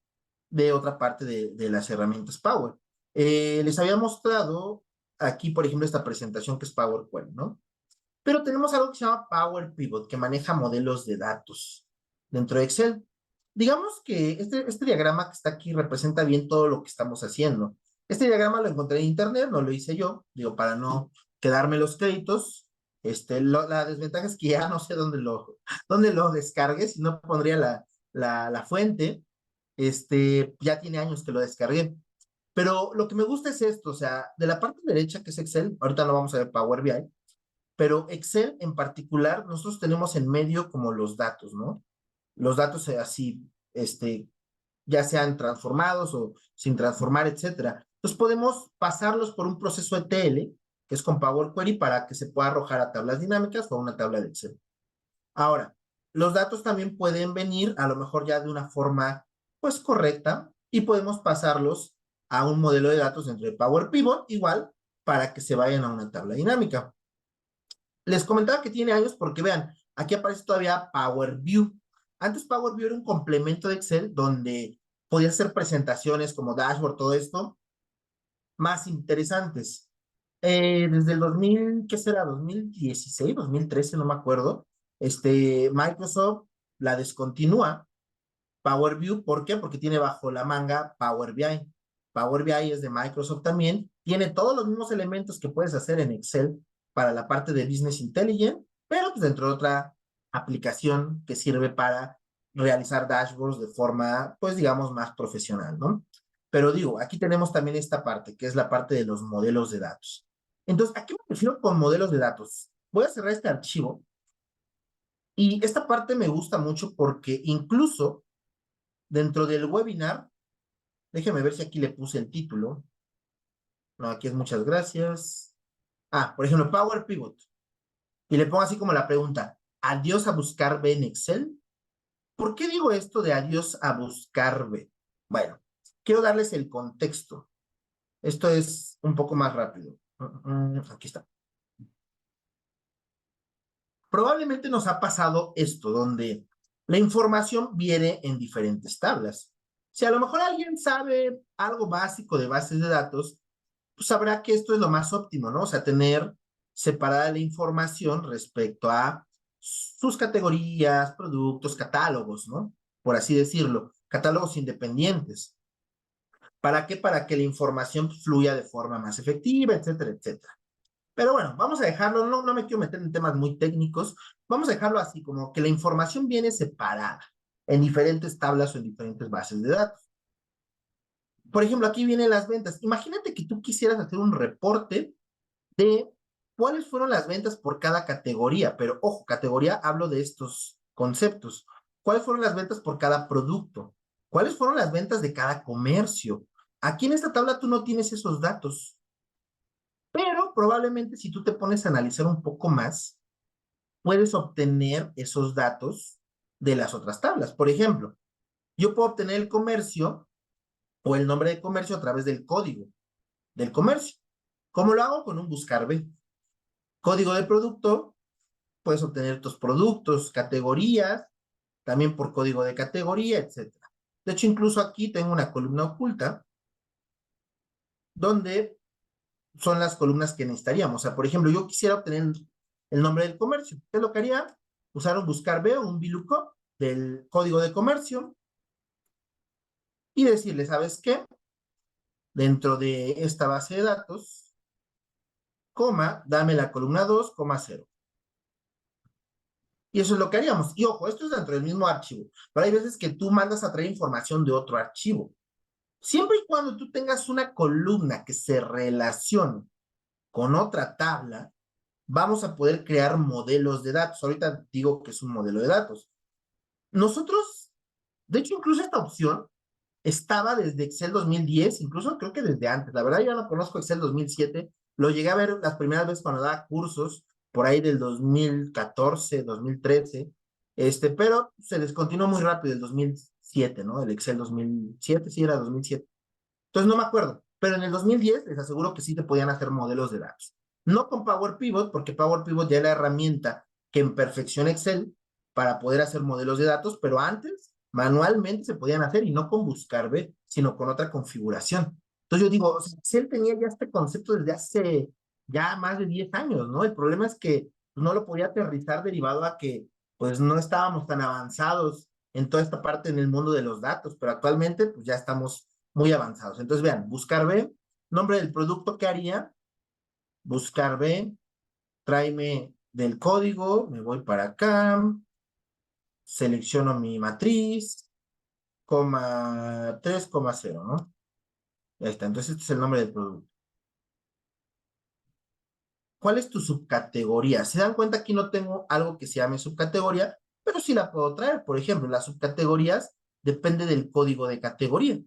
de otra parte de las herramientas Power. Les había mostrado aquí, por ejemplo, esta presentación que es Power Query, ¿no? Pero tenemos algo que se llama Power Pivot, que maneja modelos de datos dentro de Excel. Digamos que este diagrama que está aquí representa bien todo lo que estamos haciendo. Este diagrama lo encontré en internet, no lo hice yo, digo, para no quedarme los créditos. La desventaja es que ya no sé dónde lo descargué, si no pondría la fuente. Ya tiene años que lo descargué. Pero lo que me gusta es esto, o sea, de la parte derecha, que es Excel, ahorita no vamos a ver Power BI, pero Excel en particular, nosotros tenemos en medio como los datos, ¿no? Los datos así, ya sean transformados o sin transformar, etcétera. Entonces podemos pasarlos por un proceso ETL, que es con Power Query, para que se pueda arrojar a tablas dinámicas o a una tabla de Excel. Ahora, los datos también pueden venir a lo mejor ya de una forma, pues, correcta, y podemos pasarlos a un modelo de datos dentro de Power Pivot, igual, para que se vayan a una tabla dinámica. Les comentaba que tiene años porque vean, aquí aparece todavía Power View. Antes Power View era un complemento de Excel donde podías hacer presentaciones como dashboard, todo esto, más interesantes. Desde el 2000, ¿qué será? 2016, 2013, no me acuerdo. Microsoft la descontinúa, Power View. ¿Por qué? Porque tiene bajo la manga Power BI. Power BI es de Microsoft también. Tiene todos los mismos elementos que puedes hacer en Excel para la parte de Business Intelligence, pero pues dentro de otra aplicación que sirve para realizar dashboards de forma, pues digamos, más profesional, ¿no? Pero digo, aquí tenemos también esta parte, que es la parte de los modelos de datos. Entonces, ¿a qué me refiero con modelos de datos? Voy a cerrar este archivo y esta parte me gusta mucho porque incluso dentro del webinar, déjeme ver si aquí le puse el título. No, aquí es muchas gracias. Por ejemplo, Power Pivot. Y le pongo así como la pregunta, ¿adiós a buscar B en Excel? ¿Por qué digo esto de adiós a buscar B? Bueno, quiero darles el contexto. Esto es un poco más rápido. Aquí está. Probablemente nos ha pasado esto, donde la información viene en diferentes tablas. Si a lo mejor alguien sabe algo básico de bases de datos, pues sabrá que esto es lo más óptimo, ¿no? O sea, tener separada la información respecto a sus categorías, productos, catálogos, ¿no? Por así decirlo, catálogos independientes. ¿Para qué? Para que la información fluya de forma más efectiva, etcétera, etcétera. Pero bueno, vamos a dejarlo, no me quiero meter en temas muy técnicos, vamos a dejarlo así, como que la información viene separada en diferentes tablas o en diferentes bases de datos. Por ejemplo, aquí vienen las ventas. Imagínate que tú quisieras hacer un reporte de cuáles fueron las ventas por cada categoría, pero ojo, categoría, hablo de estos conceptos. ¿Cuáles fueron las ventas por cada producto? ¿Cuáles fueron las ventas de cada comercio? Aquí en esta tabla tú no tienes esos datos, pero probablemente si tú te pones a analizar un poco más, puedes obtener esos datos de las otras tablas. Por ejemplo, yo puedo obtener el comercio o el nombre de comercio a través del código del comercio. ¿Cómo lo hago? Con un buscar B. Código de producto, puedes obtener tus productos, categorías, también por código de categoría, etcétera. De hecho, incluso aquí tengo una columna oculta donde son las columnas que necesitaríamos. O sea, por ejemplo, yo quisiera obtener el nombre del comercio. ¿Qué es lo que haría? Usar un buscar B o un VLOOKUP del código de comercio y decirle, ¿sabes qué? Dentro de esta base de datos, coma, dame la columna 2, coma 0. Y eso es lo que haríamos. Y ojo, esto es dentro del mismo archivo. Pero hay veces que tú mandas a traer información de otro archivo. Siempre y cuando tú tengas una columna que se relacione con otra tabla, vamos a poder crear modelos de datos. Ahorita digo que es un modelo de datos. Nosotros, de hecho, incluso esta opción estaba desde Excel 2010, incluso creo que desde antes. La verdad, yo no conozco Excel 2007. Lo llegué a ver las primeras veces cuando daba cursos, por ahí del 2014, 2013. Pero se descontinuó muy rápido el 2007, ¿no? El Excel 2007, sí era 2007. Entonces no me acuerdo, pero en el 2010 les aseguro que sí te podían hacer modelos de datos. No con Power Pivot, porque Power Pivot ya es la herramienta que en perfección Excel para poder hacer modelos de datos, pero antes manualmente se podían hacer y no con buscar B, sino con otra configuración. Entonces yo digo, o sea, Excel tenía ya este concepto desde hace ya más de 10 años, ¿no? El problema es que no lo podía aterrizar derivado a que pues no estábamos tan avanzados en toda esta parte en el mundo de los datos, pero actualmente pues ya estamos muy avanzados. Entonces vean, buscar B, nombre del producto que haría, buscar B, tráeme del código, me voy para acá, selecciono mi matriz, coma 3, coma 0, ¿no? Ahí está, entonces este es el nombre del producto. ¿Cuál es tu subcategoría? Se dan cuenta que no tengo algo que se llame subcategoría, pero sí la puedo traer. Por ejemplo, las subcategorías depende del código de categoría.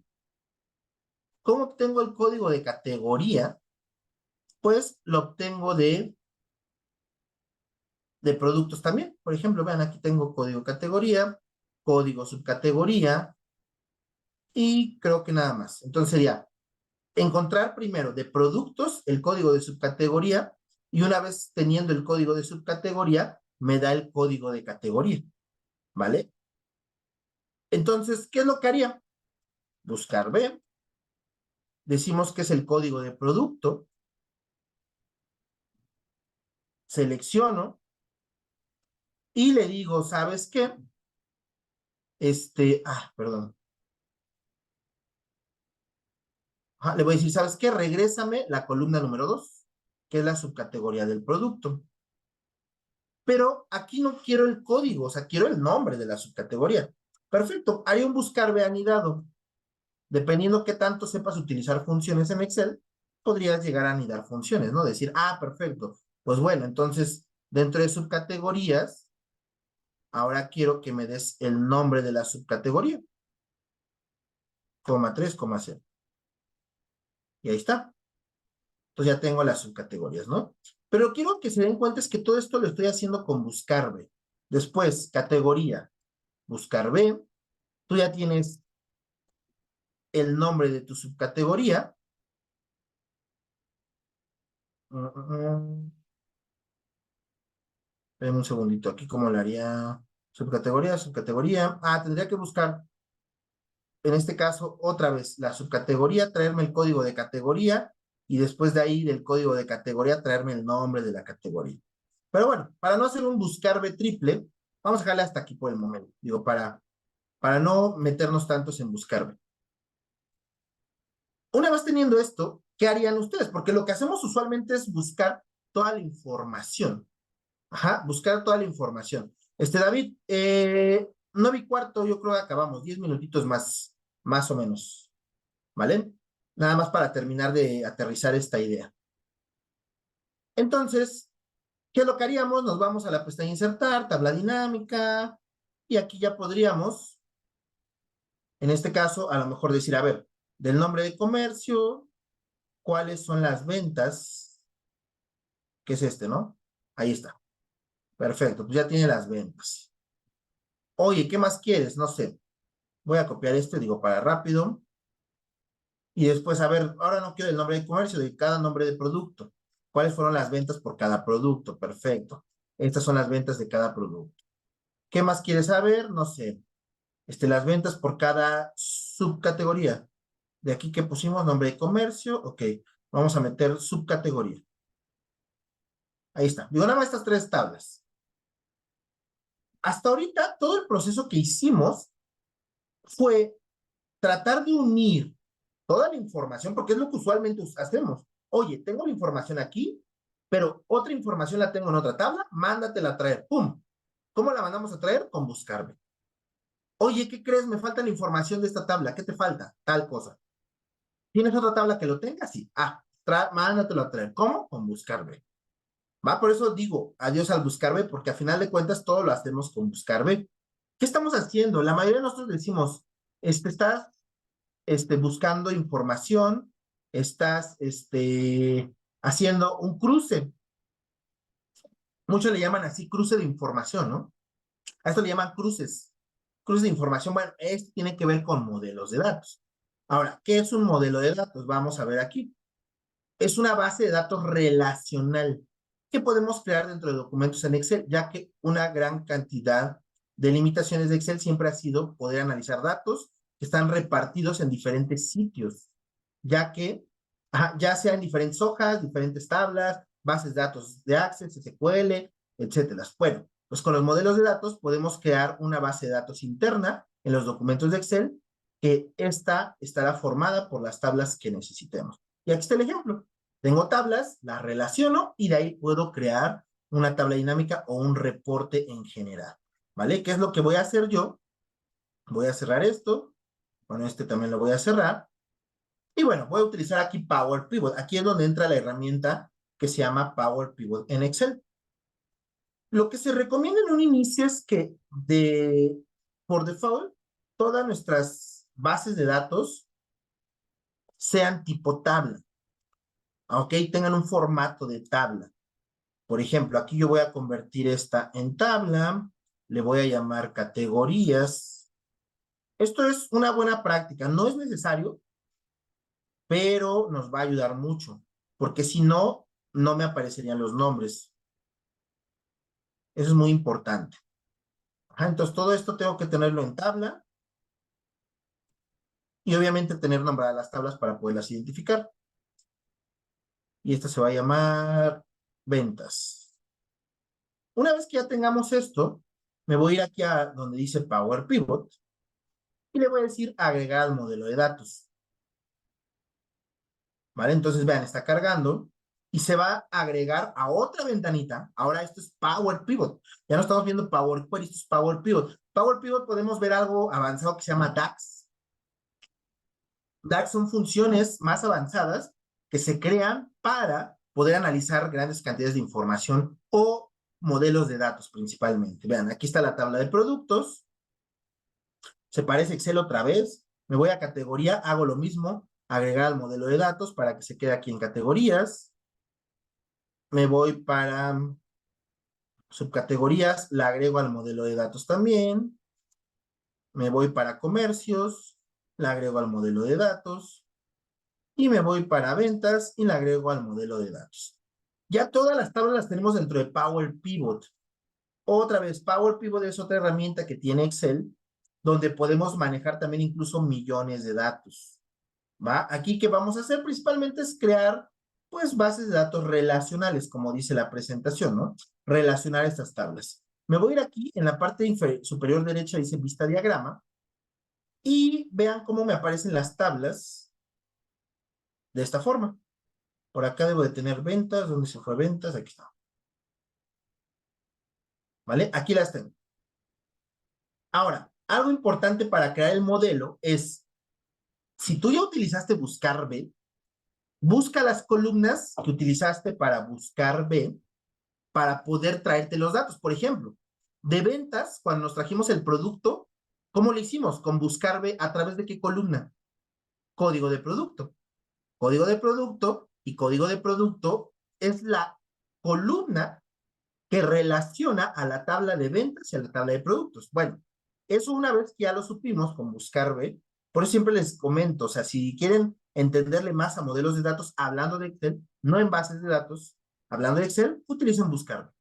¿Cómo obtengo el código de categoría? Pues lo obtengo de productos también. Por ejemplo, vean, aquí tengo código categoría, código subcategoría y creo que nada más. Entonces sería encontrar primero de productos el código de subcategoría y una vez teniendo el código de subcategoría, me da el código de categoría, ¿vale? Entonces, ¿qué es lo que haría? Buscar B, decimos que es el código de producto, selecciono y le digo, ¿sabes qué? Perdón. Le voy a decir, ¿sabes qué? Regrésame la columna número 2, que es la subcategoría del producto. Pero aquí no quiero el código, o sea, quiero el nombre de la subcategoría. Perfecto, haré un buscar B anidado. Dependiendo qué tanto sepas utilizar funciones en Excel, podrías llegar a anidar funciones, ¿no? Decir, perfecto. Pues bueno, entonces, dentro de subcategorías, ahora quiero que me des el nombre de la subcategoría. 3, 0. Y ahí está. Entonces ya tengo las subcategorías, ¿no? Pero quiero que se den cuenta es que todo esto lo estoy haciendo con buscar B. Después, categoría, buscar B. Tú ya tienes el nombre de tu subcategoría. Espérame un segundito, aquí cómo lo haría. Subcategoría, subcategoría. Tendría que buscar, en este caso, otra vez la subcategoría, traerme el código de categoría y después de ahí del código de categoría traerme el nombre de la categoría. Pero bueno, para no hacer un buscar B triple, vamos a dejarle hasta aquí por el momento. Digo, para no meternos tantos en buscar B. Una vez teniendo esto, ¿qué harían ustedes? Porque lo que hacemos usualmente es buscar toda la información. Buscar toda la información. David, 9:15, yo creo que acabamos, 10 minutitos más o menos, ¿vale? Nada más para terminar de aterrizar esta idea. Entonces, ¿qué es lo que haríamos? Nos vamos a la pestaña insertar, tabla dinámica, y aquí ya podríamos, en este caso, a lo mejor decir, a ver, del nombre de comercio, ¿cuáles son las ventas? Que es ¿no? Ahí está. Perfecto, pues ya tiene las ventas. Oye, ¿qué más quieres? No sé. Voy a copiar digo, para rápido. Y después, a ver, ahora no quiero el nombre de comercio, de cada nombre de producto. ¿Cuáles fueron las ventas por cada producto? Perfecto. Estas son las ventas de cada producto. ¿Qué más quieres saber? No sé. Las ventas por cada subcategoría. De aquí que pusimos nombre de comercio, ok. Vamos a meter subcategoría. Ahí está. Digo, nada más estas 3 tablas. Hasta ahorita, todo el proceso que hicimos fue tratar de unir toda la información, porque es lo que usualmente hacemos. Oye, tengo la información aquí, pero otra información la tengo en otra tabla, mándatela a traer. ¡Pum! ¿Cómo la mandamos a traer? Con buscarme. Oye, ¿qué crees? Me falta la información de esta tabla. ¿Qué te falta? Tal cosa. ¿Tienes otra tabla que lo tenga? Sí. Mándatelo a traer. ¿Cómo? Con buscarme. ¿Va? Por eso digo adiós al buscarme, porque a final de cuentas todo lo hacemos con buscarme. ¿Qué estamos haciendo? La mayoría de nosotros decimos, estás buscando información, estás haciendo un cruce. Muchos le llaman así cruce de información, ¿no? A esto le llaman cruces. Cruces de información, bueno, esto tiene que ver con modelos de datos. Ahora, ¿qué es un modelo de datos? Vamos a ver aquí. Es una base de datos relacional que podemos crear dentro de documentos en Excel, ya que una gran cantidad de limitaciones de Excel siempre ha sido poder analizar datos que están repartidos en diferentes sitios, ya que ya sea en diferentes hojas, diferentes tablas, bases de datos de Access, SQL, etcétera. Bueno, pues con los modelos de datos podemos crear una base de datos interna en los documentos de Excel que estará formada por las tablas que necesitemos. Y aquí está el ejemplo. Tengo tablas, las relaciono y de ahí puedo crear una tabla dinámica o un reporte en general. ¿Vale? ¿Qué es lo que voy a hacer yo? Voy a cerrar esto. Bueno, también lo voy a cerrar. Y bueno, voy a utilizar aquí Power Pivot. Aquí es donde entra la herramienta que se llama Power Pivot en Excel. Lo que se recomienda en un inicio es que por default todas nuestras bases de datos sean tipo tabla. ¿Ok? Tengan un formato de tabla. Por ejemplo, aquí yo voy a convertir esta en tabla, le voy a llamar categorías. Esto es una buena práctica, no es necesario, pero nos va a ayudar mucho, porque si no, no me aparecerían los nombres. Eso es muy importante. Ajá, entonces todo esto tengo que tenerlo en tabla y obviamente tener nombradas las tablas para poderlas identificar. Y esta se va a llamar ventas. Una vez que ya tengamos esto, me voy a ir aquí a donde dice Power Pivot y le voy a decir agregar al modelo de datos. ¿Vale? Entonces, vean, está cargando y se va a agregar a otra ventanita. Ahora esto es Power Pivot. Ya no estamos viendo Power Query, esto es Power Pivot. Power Pivot podemos ver algo avanzado que se llama DAX. DAX son funciones más avanzadas que se crean para poder analizar grandes cantidades de información o modelos de datos principalmente. Vean, aquí está la tabla de productos. Se parece Excel otra vez. Me voy a categoría, hago lo mismo, agregar al modelo de datos para que se quede aquí en categorías. Me voy para subcategorías, la agrego al modelo de datos también. Me voy para comercios, la agrego al modelo de datos. Y me voy para ventas y la agrego al modelo de datos. Ya todas las tablas las tenemos dentro de Power Pivot. Otra vez, Power Pivot es otra herramienta que tiene Excel, donde podemos manejar también incluso millones de datos. ¿Va? Aquí, ¿qué vamos a hacer? Principalmente es crear, pues, bases de datos relacionales, como dice la presentación, ¿no? Relacionar estas tablas. Me voy a ir aquí, en la parte superior derecha dice vista diagrama, y vean cómo me aparecen las tablas de esta forma. Por acá debo de tener ventas. ¿Dónde se fue ventas? Aquí está. ¿Vale? Aquí las tengo. Ahora, algo importante para crear el modelo es, si tú ya utilizaste buscar B, busca las columnas que utilizaste para buscar B para poder traerte los datos. Por ejemplo, de ventas, cuando nos trajimos el producto, ¿cómo lo hicimos? Con buscar B, ¿a través de qué columna? Código de producto. Código de producto y código de producto es la columna que relaciona a la tabla de ventas y a la tabla de productos. Bueno, eso una vez que ya lo supimos con buscar B, por eso siempre les comento, o sea, si quieren entenderle más a modelos de datos hablando de Excel, no en bases de datos, hablando de Excel, utilicen buscar B.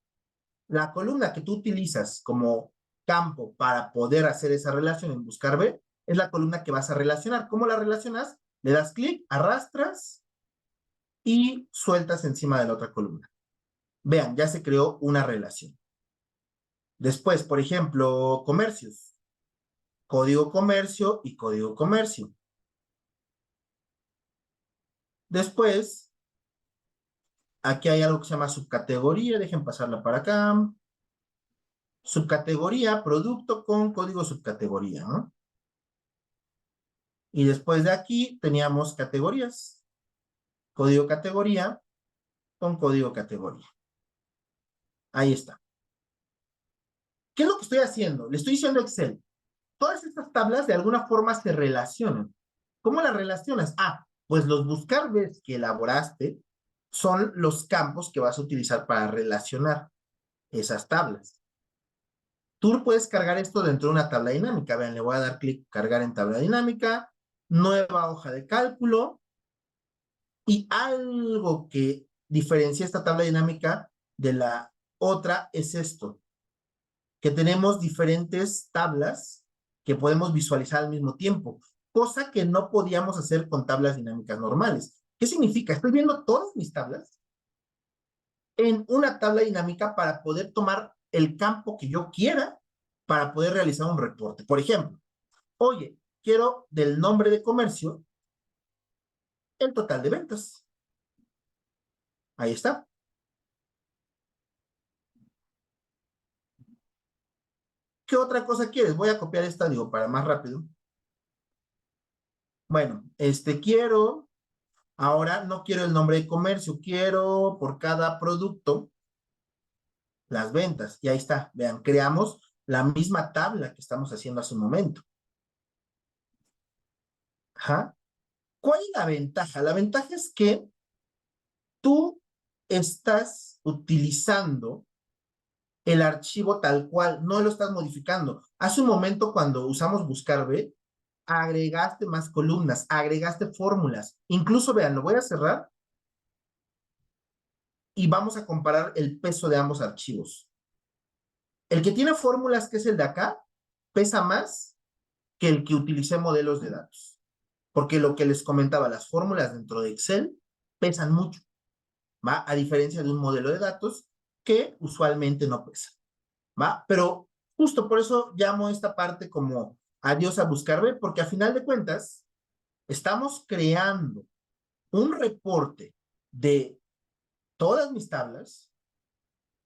La columna que tú utilizas como campo para poder hacer esa relación en buscar B es la columna que vas a relacionar. ¿Cómo la relacionas? Le das clic, arrastras y sueltas encima de la otra columna. Vean, ya se creó una relación. Después, por ejemplo, comercios. Código comercio y código comercio. Después, aquí hay algo que se llama subcategoría. Dejen pasarla para acá. Subcategoría, producto con código subcategoría, ¿no? Y después de aquí teníamos categorías. Código categoría con código categoría. Ahí está. ¿Qué es lo que estoy haciendo? Le estoy diciendo a Excel. Todas estas tablas de alguna forma se relacionan. ¿Cómo las relacionas? Ah, pues los buscarbes que elaboraste son los campos que vas a utilizar para relacionar esas tablas. Tú puedes cargar esto dentro de una tabla dinámica. Vean, le voy a dar clic, cargar en tabla dinámica, nueva hoja de cálculo, y algo que diferencia esta tabla dinámica de la otra es esto, que tenemos diferentes tablas que podemos visualizar al mismo tiempo, cosa que no podíamos hacer con tablas dinámicas normales. ¿Qué significa? Estoy viendo todas mis tablas en una tabla dinámica para poder tomar el campo que yo quiera para poder realizar un reporte. Por ejemplo, oye, quiero del nombre de comercio el total de ventas. Ahí está. ¿Qué otra cosa quieres? Voy a copiar esta, digo, para más rápido. Bueno, quiero, ahora no quiero el nombre de comercio, quiero por cada producto las ventas. Y ahí está, vean, creamos la misma tabla que estamos haciendo hace un momento. Ajá. ¿Cuál es la ventaja? La ventaja es que tú estás utilizando el archivo tal cual, no lo estás modificando. Hace un momento cuando usamos buscar B, agregaste más columnas, agregaste fórmulas. Incluso, vean, lo voy a cerrar. y vamos a comparar el peso de ambos archivos. El que tiene fórmulas, que es el de acá, pesa más que el que utilicé modelos de datos. Porque lo que les comentaba, las fórmulas dentro de Excel pesan mucho, ¿va? A diferencia de un modelo de datos que usualmente no pesa, ¿va? Pero justo por eso llamo esta parte como adiós a buscar B, porque a final de cuentas estamos creando un reporte de todas mis tablas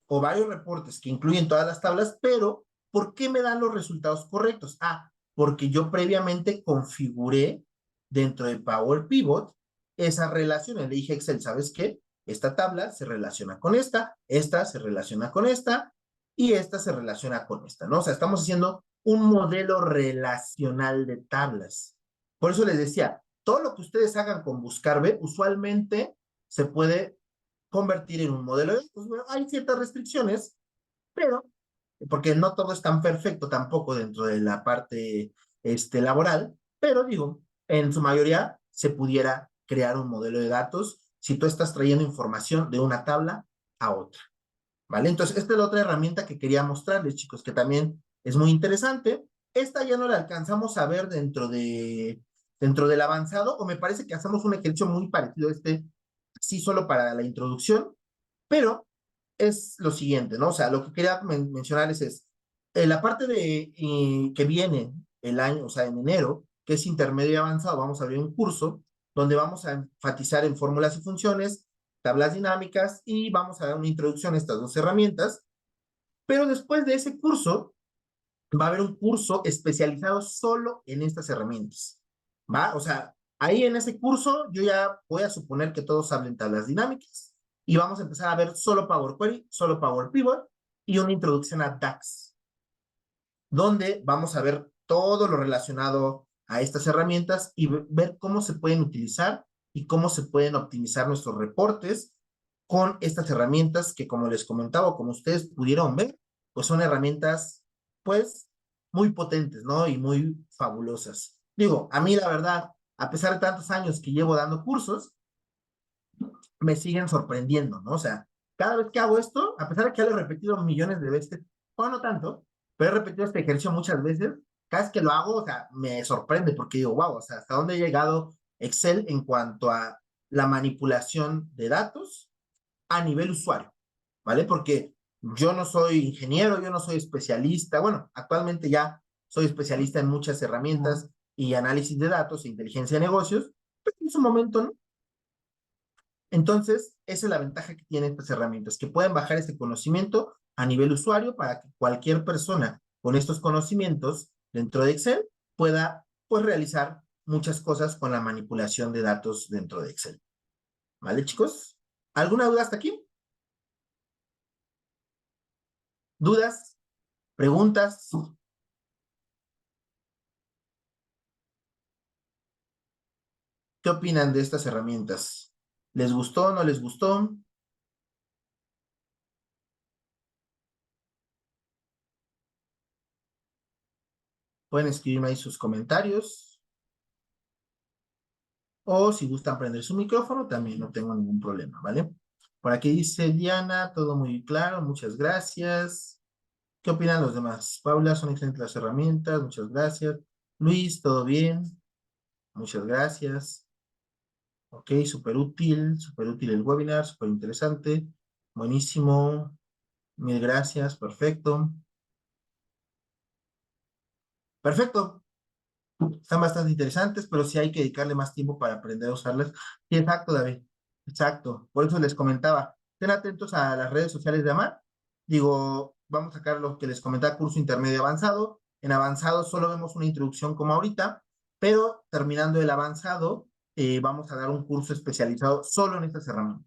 o varios reportes que incluyen todas las tablas, pero ¿por qué me dan los resultados correctos? Ah, porque yo previamente configuré dentro de Power Pivot esas relaciones. Le dije a Excel, ¿sabes qué? Esta tabla se relaciona con esta se relaciona con esta, y esta se relaciona con esta, ¿no? O sea, estamos haciendo un modelo relacional de tablas. Por eso les decía, todo lo que ustedes hagan con Buscar B, usualmente se puede convertir en un modelo de datos. Bueno, hay ciertas restricciones, pero porque no todo es tan perfecto tampoco dentro de la parte laboral, pero digo, en su mayoría se pudiera crear un modelo de datos si tú estás trayendo información de una tabla a otra, ¿vale? Entonces, esta es la otra herramienta que quería mostrarles, chicos, que también es muy interesante. Esta ya no la alcanzamos a ver dentro del avanzado, o me parece que hacemos un ejercicio muy parecido a sí, solo para la introducción, pero es lo siguiente, ¿no? O sea, lo que quería mencionarles es, la parte que viene el año, o sea, en enero, que es intermedio y avanzado, vamos a abrir un curso donde vamos a enfatizar en fórmulas y funciones, tablas dinámicas, y vamos a dar una introducción a estas dos herramientas, pero después de ese curso va a haber un curso especializado solo en estas herramientas, ¿va? O sea, ahí en ese curso yo ya voy a suponer que todos hablen tablas dinámicas y vamos a empezar a ver solo Power Query, solo Power Pivot y una introducción a DAX, donde vamos a ver todo lo relacionado a estas herramientas y ver cómo se pueden utilizar y cómo se pueden optimizar nuestros reportes con estas herramientas que, como les comentaba, como ustedes pudieron ver, pues son herramientas, pues, muy potentes, ¿no? Y muy fabulosas. Digo, a mí la verdad, a pesar de tantos años que llevo dando cursos, me siguen sorprendiendo, ¿no? O sea, cada vez que hago esto, a pesar de que ya lo he repetido millones de veces, o no tanto, pero he repetido este ejercicio muchas veces, cada vez que lo hago, o sea, me sorprende porque digo, wow, o sea, ¿hasta dónde ha llegado Excel en cuanto a la manipulación de datos a nivel usuario? ¿Vale? Porque yo no soy ingeniero, yo no soy especialista, bueno, actualmente ya soy especialista en muchas herramientas y análisis de datos e inteligencia de negocios, pero en su momento no. Entonces, esa es la ventaja que tienen estas herramientas, que pueden bajar este conocimiento a nivel usuario para que cualquier persona con estos conocimientos dentro de Excel pueda, pues, realizar muchas cosas con la manipulación de datos dentro de Excel. ¿Vale, chicos? ¿Alguna duda hasta aquí? ¿Dudas? ¿Preguntas? ¿Qué opinan de estas herramientas? ¿Les gustó? ¿No les gustó? Pueden escribirme ahí sus comentarios. O si gustan prender su micrófono, también no tengo ningún problema, ¿vale? Por aquí dice Diana, todo muy claro, muchas gracias. ¿Qué opinan los demás? Paula, son excelentes las herramientas, muchas gracias. Luis, ¿todo bien? Muchas gracias. Ok, súper útil el webinar, súper interesante. Buenísimo. Mil gracias, perfecto. Perfecto. Están bastante interesantes, pero sí hay que dedicarle más tiempo para aprender a usarlas. Sí, exacto, David. Exacto. Por eso les comentaba. Estén atentos a las redes sociales de Amar. Digo, vamos a sacar lo que les comentaba, curso intermedio avanzado. En avanzado solo vemos una introducción como ahorita, pero terminando el avanzado, vamos a dar un curso especializado solo en estas herramientas,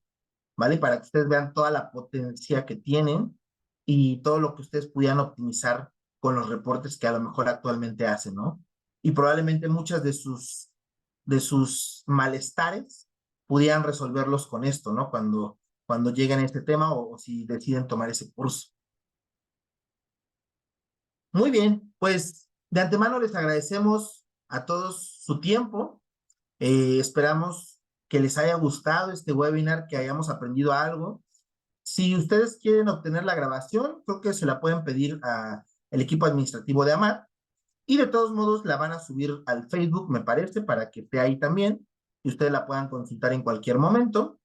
¿vale? Para que ustedes vean toda la potencia que tienen y todo lo que ustedes pudieran optimizar con los reportes que a lo mejor actualmente hacen, ¿no? Y probablemente muchas de sus malestares pudieran resolverlos con esto, ¿no? Cuando lleguen a este tema o si deciden tomar ese curso. Muy bien, pues de antemano les agradecemos a todos su tiempo. Esperamos que les haya gustado este webinar, que hayamos aprendido algo. Si ustedes quieren obtener la grabación, creo que se la pueden pedir al equipo administrativo de AMAT y de todos modos la van a subir al Facebook, me parece, para que esté ahí también y ustedes la puedan consultar en cualquier momento.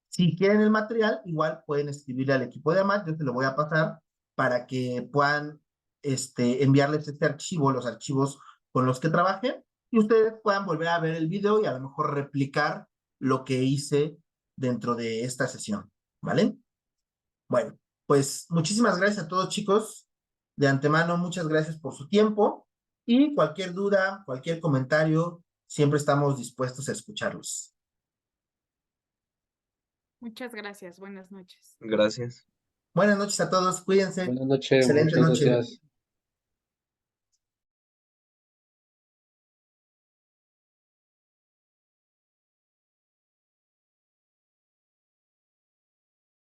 Si quieren el material, igual pueden escribirle al equipo de AMAT, yo se lo voy a pasar para que puedan enviarles este archivo, los archivos con los que trabajen, y ustedes puedan volver a ver el video y a lo mejor replicar lo que hice dentro de esta sesión, ¿vale? Bueno, pues muchísimas gracias a todos, chicos. De antemano, muchas gracias por su tiempo y cualquier duda, cualquier comentario, siempre estamos dispuestos a escucharlos. Muchas gracias. Buenas noches. Gracias. Buenas noches a todos, cuídense. Buenas noches, Excelente muchas noche. gracias.